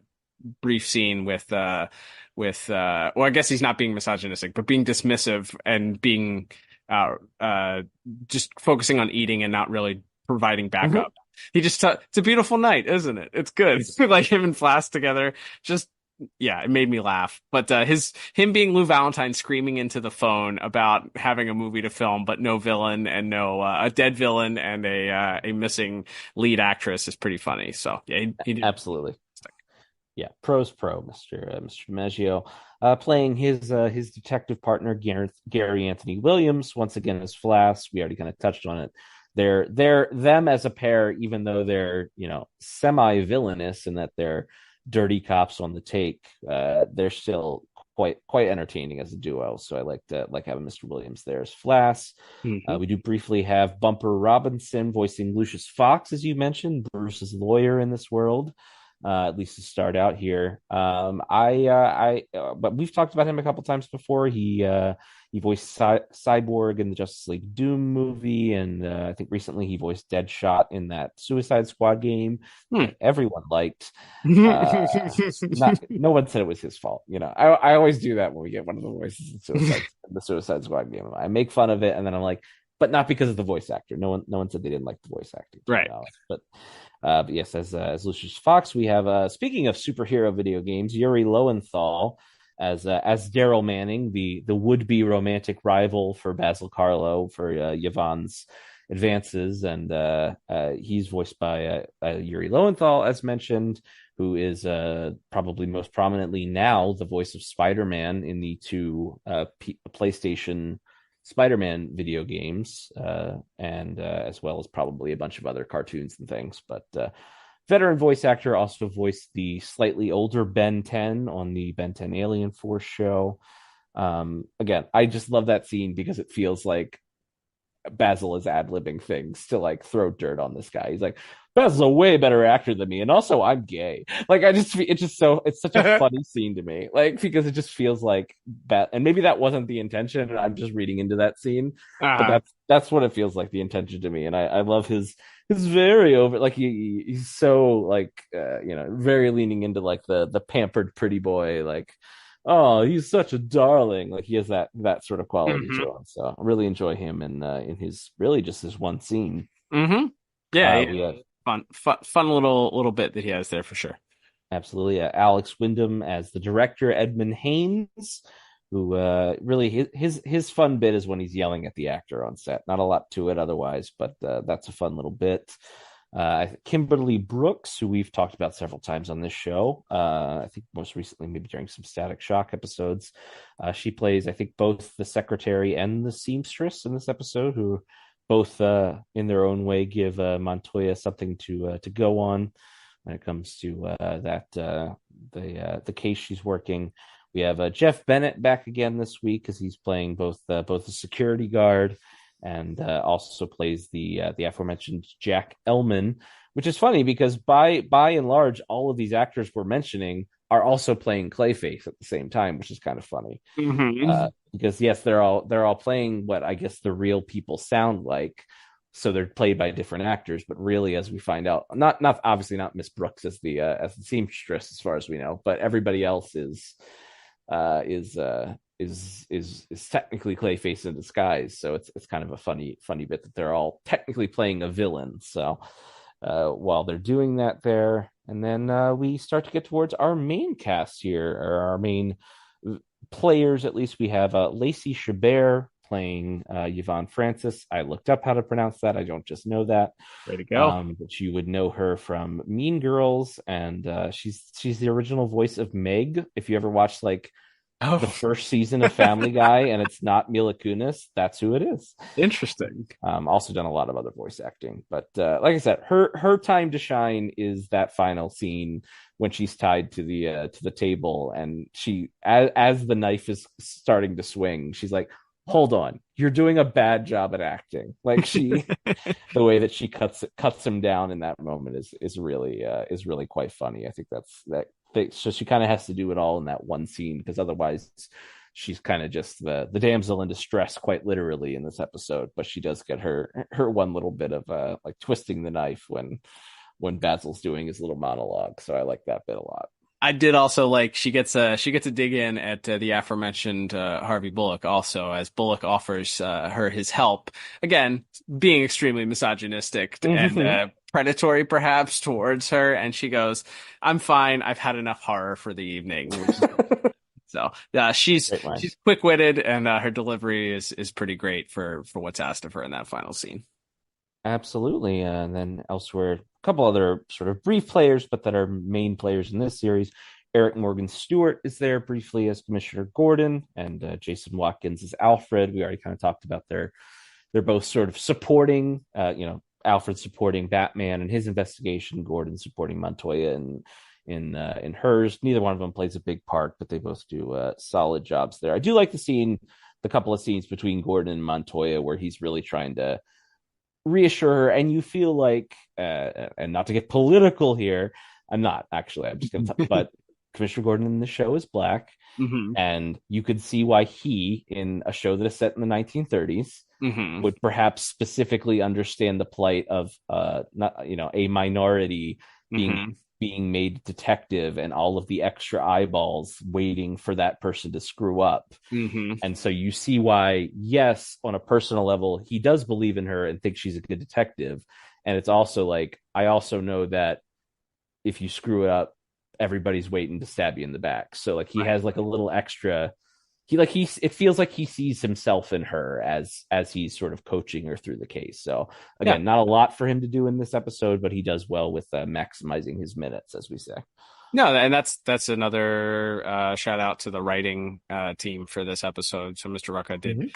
brief scene with well, I guess he's not being misogynistic, but being dismissive and being just focusing on eating and not really providing backup. He just it's a beautiful night, isn't it? It's good. Like him and Flask together, just yeah, it made me laugh. But him being Lou Valentine screaming into the phone about having a movie to film, but no villain and no a dead villain and a missing lead actress is pretty funny. So yeah, he did. Absolutely. Yeah, pro's pro, Mr. Maggio, playing his detective partner Gary Anthony Williams once again as Flask. We already kind of touched on it. They're them as a pair, even though they're semi-villainous in that they're dirty cops on the take. They're still quite entertaining as a duo. So I like having Mr. Williams there as Flask. We do briefly have Bumper Robinson voicing Lucius Fox, as you mentioned, Bruce's lawyer in this world. At least to start out here. But we've talked about him a couple times before. He voiced Cyborg in the Justice League Doom movie, and I think recently he voiced Deadshot in that Suicide Squad game. Everyone liked. No one said it was his fault. I always do that when we get one of the voices in the Suicide Squad game. I make fun of it, and then I'm like, but not because of the voice actor. No one said they didn't like the voice acting. Right. But yes, as Lucius Fox, we have speaking of superhero video games, Yuri Lowenthal as Daryl Manning, the would-be romantic rival for Basil Karlo for Yvonne's advances, and he's voiced by Yuri Lowenthal, as mentioned, who is probably most prominently now the voice of Spider-Man in the two PlayStation Spider-Man video games, and as well as probably a bunch of other cartoons and things. But veteran voice actor, also voiced the slightly older Ben 10 on the Ben 10 Alien Force show. Again, I just love that scene because it feels like Basil is ad-libbing things to like throw dirt on this guy. He's like, Basil's a way better actor than me, and also I'm gay. Like it's such a funny scene to me, like because it just feels like and maybe that wasn't the intention, and I'm just reading into that scene, but that's what it feels like the intention to me, and I love his very over, like he's so like very leaning into like the pampered pretty boy, like, oh, he's such a darling. Like he has that sort of quality to him. So I really enjoy him in his really just his one scene. Yeah, fun little bit that he has there for sure. Absolutely. Alex Wyndham as the director, Edmund Haynes, who really his fun bit is when he's yelling at the actor on set. Not a lot to it otherwise, but that's a fun little bit. Kimberly Brooks, who we've talked about several times on this show, I think most recently maybe during some Static Shock episodes. She plays, I think, both the secretary and the seamstress in this episode, who both in their own way give Montoya something to go on when it comes to the case she's working. We have Jeff Bennett back again this week because he's playing both the security guard and also plays the aforementioned Jack Ellman, which is funny because by and large, all of these actors we're mentioning are also playing Clayface at the same time, which is kind of funny. Because yes, they're all playing what I guess the real people sound like, so they're played by different actors. But really, as we find out, not obviously not Miss Brooks as the seamstress as far as we know, but everybody else is technically Clayface in disguise. So it's kind of a funny bit that they're all technically playing a villain. So while they're doing that there, and then we start to get towards our main cast here, or our main players. At least we have Lacey Chabert playing Yvonne Francis. I looked up how to pronounce that. I don't just know that. Way to go. But you would know her from Mean Girls, and she's the original voice of Meg. If you ever watched like the first season of Family Guy and it's not Mila Kunis, that's who it is. Interesting. Also done a lot of other voice acting, but like I said, her time to shine is that final scene when she's tied to the table, and she as the knife is starting to swing, she's like, hold on, you're doing a bad job at acting. Like the way that she cuts him down in that moment is really quite funny. I think so she kind of has to do it all in that one scene, because otherwise she's kind of just the damsel in distress, quite literally, in this episode. But she does get her one little bit of like twisting the knife when Basil's doing his little monologue. So I like that bit a lot. I did also like she gets a dig in at the aforementioned Harvey Bullock also, as Bullock offers her his help, again being extremely misogynistic and predatory perhaps towards her, and she goes, "I'm fine. I've had enough horror for the evening." So she's quick-witted, and her delivery is pretty great for what's asked of her in that final scene. Absolutely. And then elsewhere, a couple other sort of brief players, but that are main players in this series. Eric Morgan Stewart is there briefly as Commissioner Gordon, and Jason Watkins as Alfred. We already kind of talked about they're both sort of supporting, Alfred supporting Batman in his investigation, Gordon supporting Montoya in hers. Neither one of them plays a big part, but they both do solid jobs there. I do like the couple of scenes between Gordon and Montoya where he's really trying to reassure her, and you feel like, and not to get political here, I'm just gonna but Commissioner Gordon in the show is black, and you could see why he, in a show that is set in the 1930s, would perhaps specifically understand the plight of a minority being made detective and all of the extra eyeballs waiting for that person to screw up. And so you see why, yes, on a personal level, he does believe in her and thinks she's a good detective. And it's also like, I also know that if you screw it up, everybody's waiting to stab you in the back. So like he has like a little extra, it feels like he sees himself in her as he's sort of coaching her through the case. So again, not a lot for him to do in this episode, but he does well with maximizing his minutes, as we say. No, and that's another shout out to the writing team for this episode. So Mr. Rucka did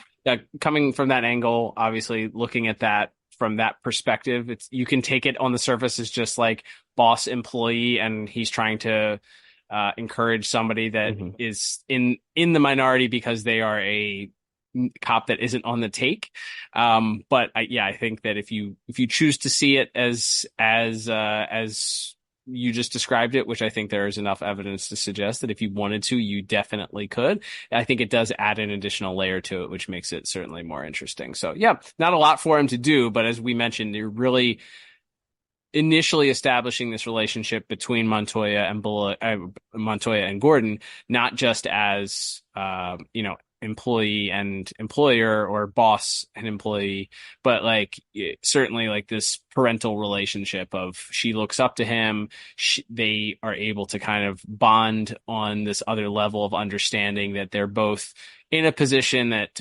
coming from that angle, obviously looking at that from that perspective, you can take it on the surface as just like boss employee, and he's trying to encourage somebody that is in the minority because they are a cop that isn't on the take. But I think that if you choose to see it as you just described it, which I think there is enough evidence to suggest that if you wanted to, you definitely could. I think it does add an additional layer to it, which makes it certainly more interesting. So not a lot for him to do, but as we mentioned, you're really initially establishing this relationship between Montoya and Gordon, not just as employee and employer, or boss and employee, but like certainly like this parental relationship of she looks up to him. They are able to kind of bond on this other level of understanding that they're both in a position that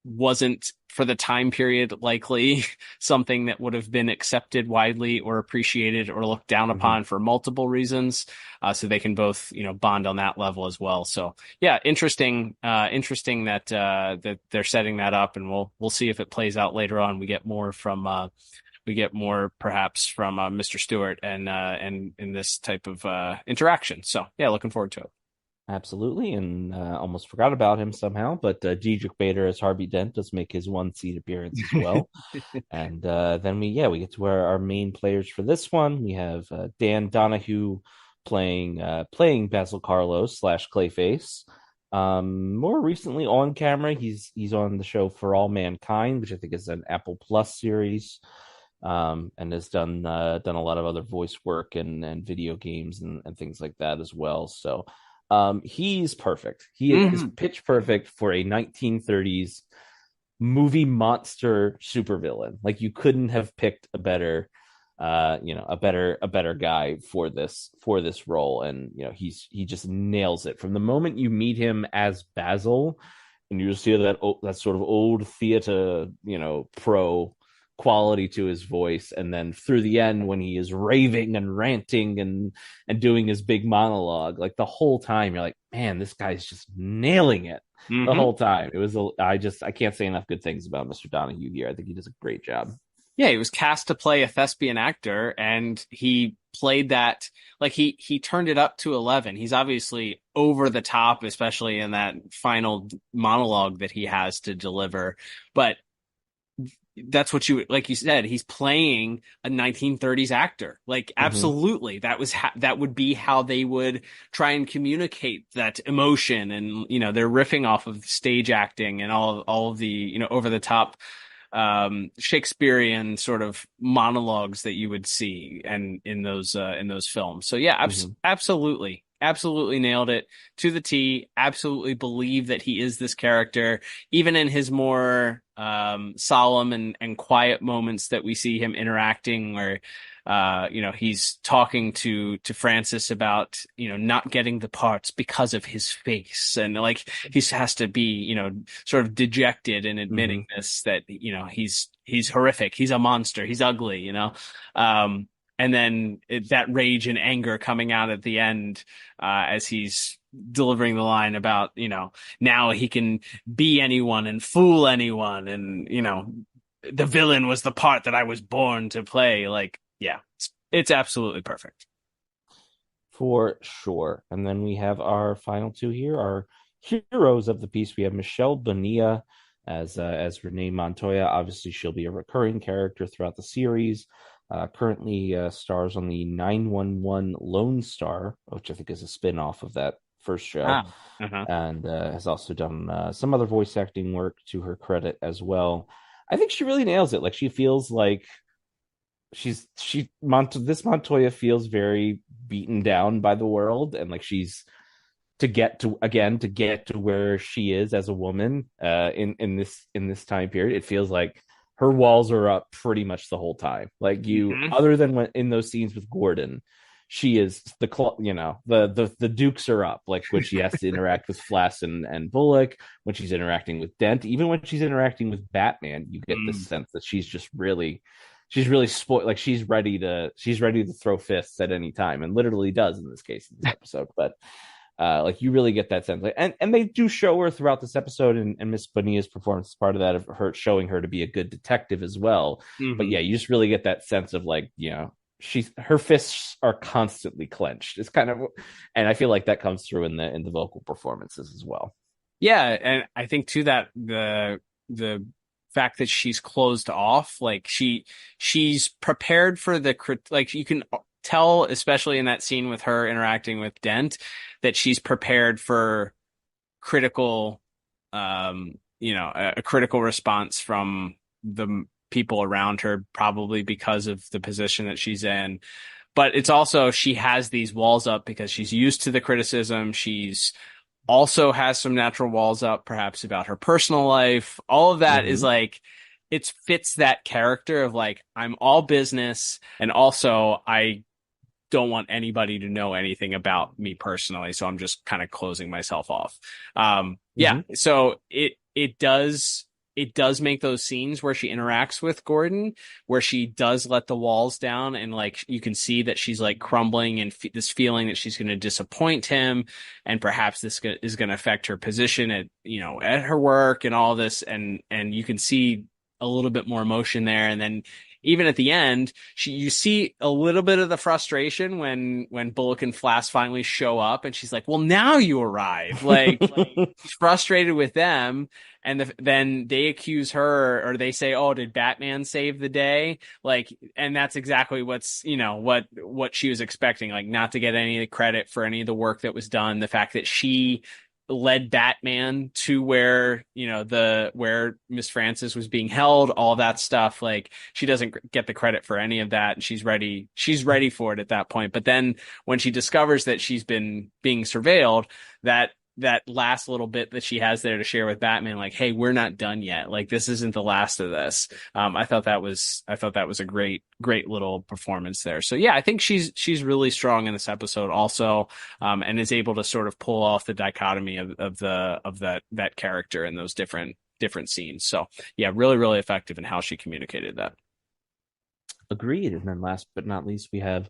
wasn't, for the time period, likely something that would have been accepted widely or appreciated or looked down upon for multiple reasons. So they can both, bond on that level as well. So interesting that they're setting that up, and we'll see if it plays out later on. We get more perhaps from Mr. Stewart and in this type of interaction. So looking forward to it. Absolutely, and almost forgot about him somehow, but Diedrich Bader as Harvey Dent does make his one-seat appearance as well. And then we get to our main players for this one. We have Dan Donahue playing Basil Carlos / Clayface. More recently on camera, he's on the show For All Mankind, which I think is an Apple Plus series, and has done a lot of other voice work and video games and things like that as well. So he's perfect. He is pitch perfect for a 1930s movie monster supervillain. Like, you couldn't have picked a better guy for this role. And he just nails it from the moment you meet him as Basil, and you just hear that sort of old theater pro quality to his voice, and then through the end when he is raving and ranting and doing his big monologue, like the whole time you're like, man, this guy's just nailing it the whole time. It was I can't say enough good things about Mr. Donahue here. I think he does a great job. He was cast to play a thespian actor, and he played that like he turned it up to 11. He's obviously over the top, especially in that final monologue that he has to deliver, but that's what like you said, he's playing a 1930s actor. Like, absolutely, that would be how they would try and communicate that emotion. And, they're riffing off of stage acting and all of the, over the top, Shakespearean sort of monologues that you would see and in those films. So yeah, absolutely nailed it to the T. Absolutely believe that he is this character, even in his more solemn and quiet moments that we see him interacting, where he's talking to Francis about not getting the parts because of his face, and like he has to be sort of dejected in admitting this, that he's horrific, he's a monster, he's ugly, and then that rage and anger coming out at the end as he's delivering the line about, now he can be anyone and fool anyone. And, the villain was the part that I was born to play. Like, yeah, it's absolutely perfect. For sure. And then we have our final two here, our heroes of the piece. We have Michelle Bonilla as Renee Montoya. Obviously, she'll be a recurring character throughout the series. Currently stars on the 911 Lone Star, which I think is a spin-off of that first show. And has also done some other voice acting work to her credit as well. I think she really nails it. Like, she feels like this Montoya feels very beaten down by the world, and like she's to get to where she is as a woman in this time period. It feels like her walls are up pretty much the whole time. Like, other than when in those scenes with Gordon, she is the dukes are up. Like, when she has to interact with Flass and Bullock, when she's interacting with Dent, even when she's interacting with Batman, you get this sense that she's really spoiled. Like, she's ready to throw fists at any time, and literally does in this case, in this episode. But like, you really get that sense, like, and they do show her throughout this episode, and Miss Bonilla's performance is part of that, of her showing her to be a good detective as well. But yeah, you just really get that sense of, like, her fists are constantly clenched. It's kind of, and I feel like that comes through in the vocal performances as well. Yeah, and I think too that the fact that she's closed off, like she's prepared for like, you can tell, especially in that scene with her interacting with Dent, that she's prepared for critical, a critical response from the people around her, probably because of the position that she's in. But it's also, she has these walls up because she's used to the criticism. She's also has some natural walls up, perhaps about her personal life. All of that is like, it fits that character of like, I'm all business, and also I don't want anybody to know anything about me personally, so I'm just kind of closing myself off. Yeah, so it does make those scenes where she interacts with Gordon, where she does let the walls down, and like, you can see that she's like crumbling, and this feeling that she's going to disappoint him, and perhaps this is going to affect her position at her work and all this, and you can see a little bit more emotion there. And then even at the end, you see a little bit of the frustration when Bullock and Flass finally show up, and she's like, well, now you arrive. Like, she's frustrated with them. And then they accuse her, or they say, oh, did Batman save the day? Like, and that's exactly what's, what she was expecting, like, not to get any of the credit for any of the work that was done. The fact that she led Batman to where Miss Francis was being held, all that stuff. Like, she doesn't get the credit for any of that, and she's ready for it at that point. But then when she discovers that she's been being surveilled, that last little bit that she has there to share with Batman, like, hey, we're not done yet. Like, this isn't the last of this. I thought that was a great little performance there. So yeah, I think she's really strong in this episode also, and is able to sort of pull off the dichotomy of that character in those different scenes. So yeah, really, really effective in how she communicated that. Agreed. And then last but not least, we have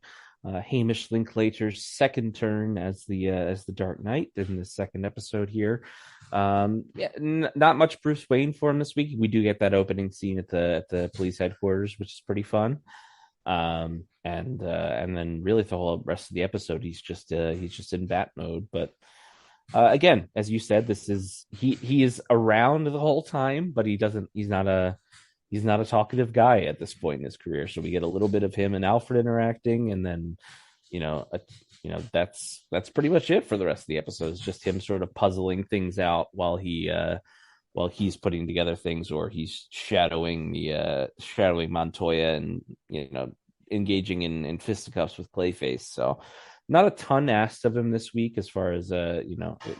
Hamish Linklater's second turn as the Dark Knight in the second episode here. Not much Bruce Wayne for him this week. We do get that opening scene at the police headquarters, which is pretty fun. And then really the whole rest of the episode, he's just in bat mode. But again, as you said, he is around the whole time, but he's not a he's not a talkative guy at this point in his career. So we get a little bit of him and Alfred interacting, and then that's pretty much it for the rest of the episode. It's just him sort of puzzling things out while he's putting together things, or he's shadowing Montoya and engaging in fisticuffs with Clayface. So not a ton asked of him this week as far as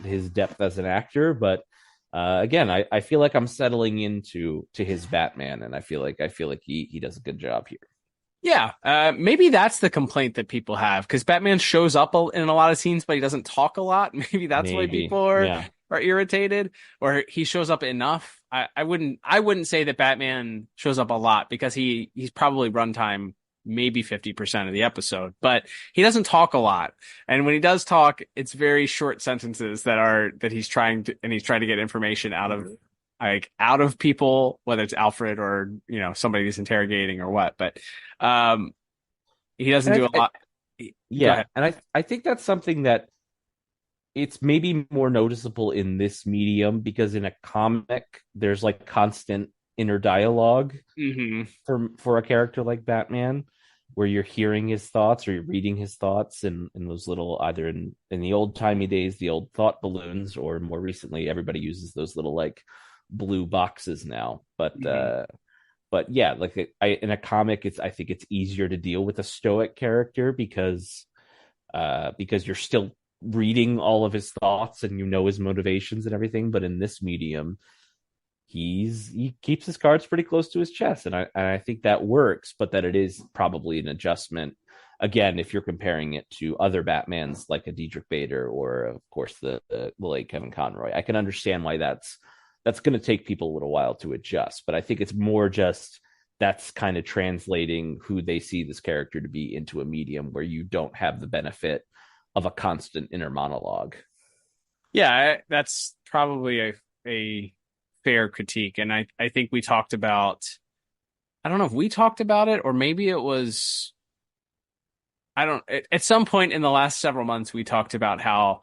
his depth as an actor, but again, I feel like I'm settling into his Batman, and I feel like he does a good job here. Yeah, maybe that's the complaint that people have, because Batman shows up in a lot of scenes, but he doesn't talk a lot. Maybe that's why people are irritated, or he shows up enough. I wouldn't say that Batman shows up a lot, because he's probably runtime maybe 50% of the episode, but he doesn't talk a lot. And when he does talk, it's very short sentences that he's trying to get information out of people, whether it's Alfred or, somebody he's interrogating or what, but he doesn't do a lot. Yeah. And I think that's something that it's maybe more noticeable in this medium, because in a comic, there's like constant inner dialogue for a character like Batman, where you're hearing his thoughts or you're reading his thoughts in those little, either in the old timey days, the old thought balloons, or more recently, everybody uses those little like blue boxes now. But yeah, like in a comic, I think it's easier to deal with a stoic character because you're still reading all of his thoughts and his motivations and everything. But in this medium, he keeps his cards pretty close to his chest, and I think that works, but that it is probably an adjustment. Again, if you're comparing it to other Batmans like a Diedrich Bader or, of course, the late Kevin Conroy, I can understand why that's going to take people a little while to adjust. But I think it's more just that's kind of translating who they see this character to be into a medium where you don't have the benefit of a constant inner monologue. Yeah, that's probably a fair critique. And I think we talked about, I don't know if we talked about it, or maybe it was, at some point in the last several months, we talked about how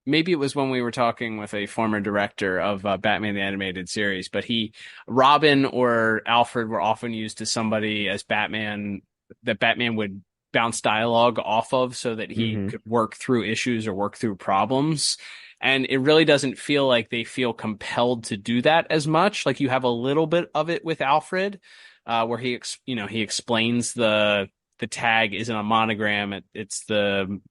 maybe it was when we were talking with a former director of Batman the Animated Series, but Robin or Alfred were often used to somebody as Batman that Batman would bounce dialogue off of so that he could work through issues or work through problems. And it really doesn't feel like they feel compelled to do that as much. Like, you have a little bit of it with Alfred, where he explains the tag isn't a monogram. It's the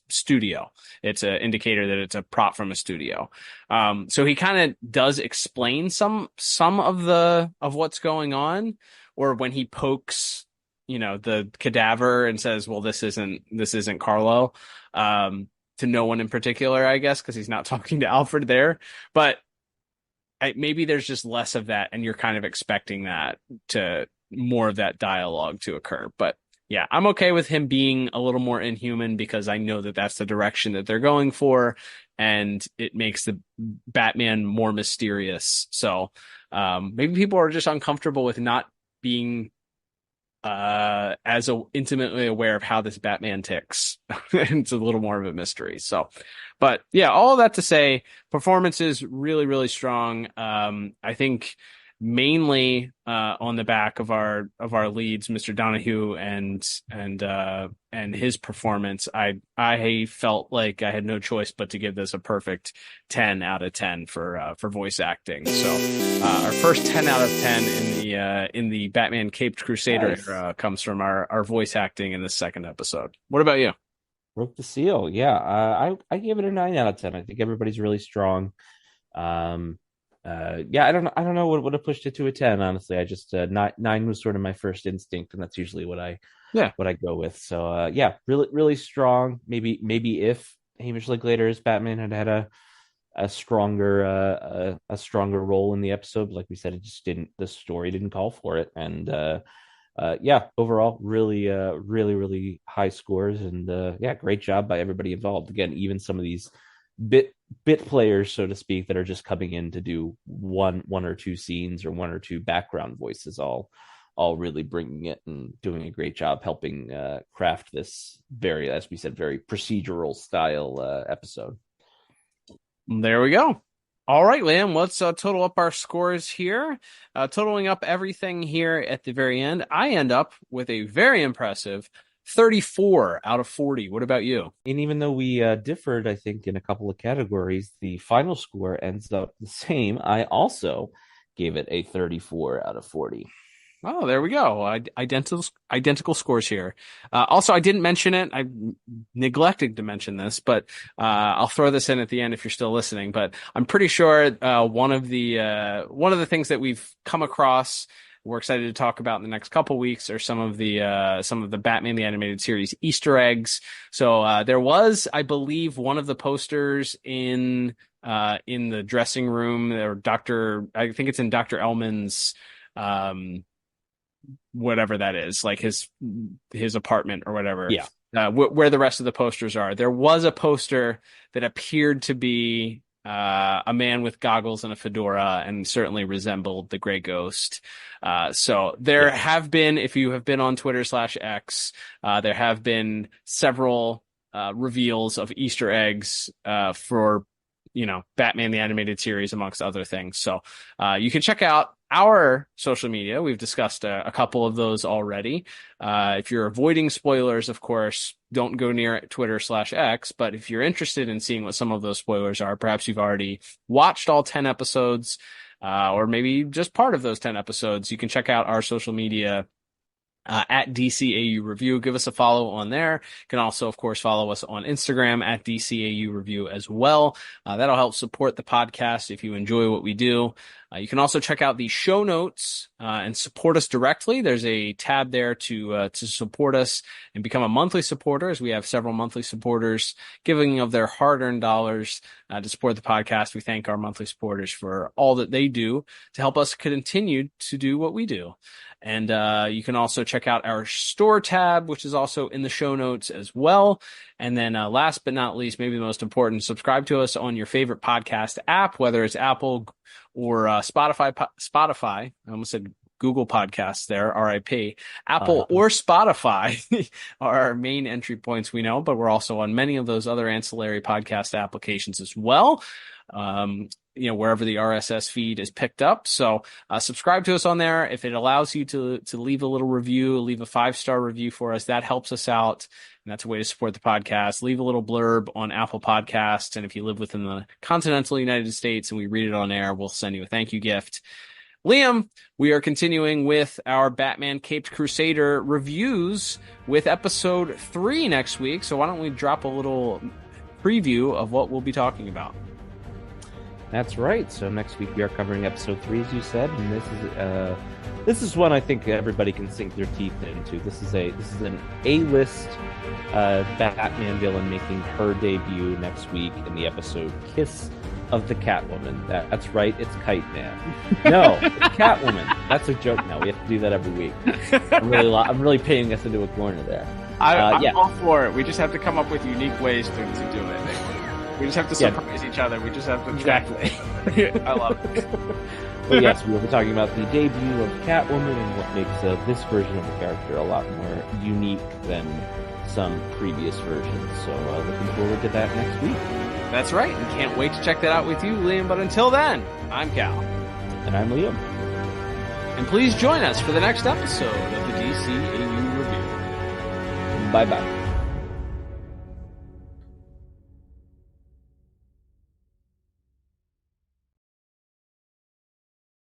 studio. It's an indicator that it's a prop from a studio. So he kind of does explain some of what's going on, or when he pokes, the cadaver and says, well, this isn't Carlo, to no one in particular, I guess, because he's not talking to Alfred there. But maybe there's just less of that, and you're kind of expecting more of that dialogue to occur. But yeah, I'm okay with him being a little more inhuman, because I know that that's the direction that they're going for, and it makes the Batman more mysterious. So maybe people are just uncomfortable with not being intimately aware of how this Batman ticks. It's a little more of a mystery. So, but yeah, all of that to say, performance is really, really strong. I think mainly on the back of our leads, Mr. Donahue and his performance. I felt like I had no choice but to give this a perfect 10 out of 10 for voice acting. So our first 10 out of 10 in the Batman Caped Crusader era comes from our voice acting in the second episode. What about you? Broke the seal. Yeah, I gave it a 9 out of 10. I think everybody's really strong. Yeah, I don't know what would have pushed it to a 10. Honestly, I just 9 was sort of my first instinct, and that's usually what I go with. So yeah, really, really strong. Maybe if Hamish Linklater's Batman had a stronger role in the episode, like we said, the story didn't call for it. And yeah, overall, really, really high scores, and yeah, great job by everybody involved. Again, even some of these bit players, so to speak, that are just coming in to do one or two scenes or one or two background voices, all really bringing it and doing a great job helping craft this very, as we said, very procedural style episode. There we go. All right, Liam, let's total up our scores here. Totaling up everything here at the very end, I end up with a very impressive 34 out of 40. What about you? And even though we differed, I think, in a couple of categories, the final score ends up the same. I also gave it a 34 out of 40. Oh, there we go. Identical scores here. Also, I didn't mention it. I neglected to mention this, but I'll throw this in at the end if you're still listening. But I'm pretty sure one of the things that we've come across, we're excited to talk about in the next couple weeks, are some of the Batman the Animated Series Easter eggs. So there was, I believe, one of the posters in the dressing room, or I think it's in Dr. Ellman's whatever that is, like his apartment or whatever. Yeah. Where the rest of the posters are. There was a poster that appeared to be a man with goggles and a fedora, and certainly resembled the Gray Ghost. So there have been, if you have been on Twitter/X, there have been several reveals of Easter eggs for Batman the Animated Series, amongst other things. So you can check out our social media. We've discussed a couple of those already. If you're avoiding spoilers, of course, don't go near Twitter/X. But if you're interested in seeing what some of those spoilers are, perhaps you've already watched all 10 episodes, or maybe just part of those 10 episodes, you can check out our social media at DCAU Review. Give us a follow on there. You can also, of course, follow us on Instagram at DCAU Review as well. That'll help support the podcast if you enjoy what we do. You can also check out the show notes and support us directly. There's a tab there to support us and become a monthly supporter, as we have several monthly supporters giving of their hard-earned dollars to support the podcast. We thank our monthly supporters for all that they do to help us continue to do what we do. And you can also check out our store tab, which is also in the show notes as well. And then last but not least, maybe the most important, subscribe to us on your favorite podcast app, whether it's Apple or Spotify. I almost said Google Podcasts there, RIP. Apple or Spotify are our main entry points, we know, but we're also on many of those other ancillary podcast applications as well. Wherever the RSS feed is picked up. So subscribe to us on there. If it allows you to leave a little review, leave a 5-star review for us, that helps us out. And that's a way to support the podcast. Leave a little blurb on Apple Podcasts. And if you live within the continental United States and we read it on air, we'll send you a thank you gift. Liam, we are continuing with our Batman Caped Crusader reviews with episode 3 next week. So why don't we drop a little preview of what we'll be talking about? That's right. So next week we are covering episode 3, as you said, and this is one I think everybody can sink their teeth into. This is an A-list Batman villain making her debut next week in the episode Kiss of the Catwoman. That's right, it's Kite Man. No, it's Catwoman. That's a joke now. We have to do that every week. I'm really painting us into a corner there. I'm all for it. We just have to come up with unique ways to do it. We just have to surprise each other. We just have to... Exactly. I love it. But yes, we will be talking about the debut of Catwoman and what makes this version of the character a lot more unique than some previous versions. So looking forward to that next week. That's right. And can't wait to check that out with you, Liam. But until then, I'm Cal. And I'm Liam. And please join us for the next episode of the DCAU Review. Bye-bye.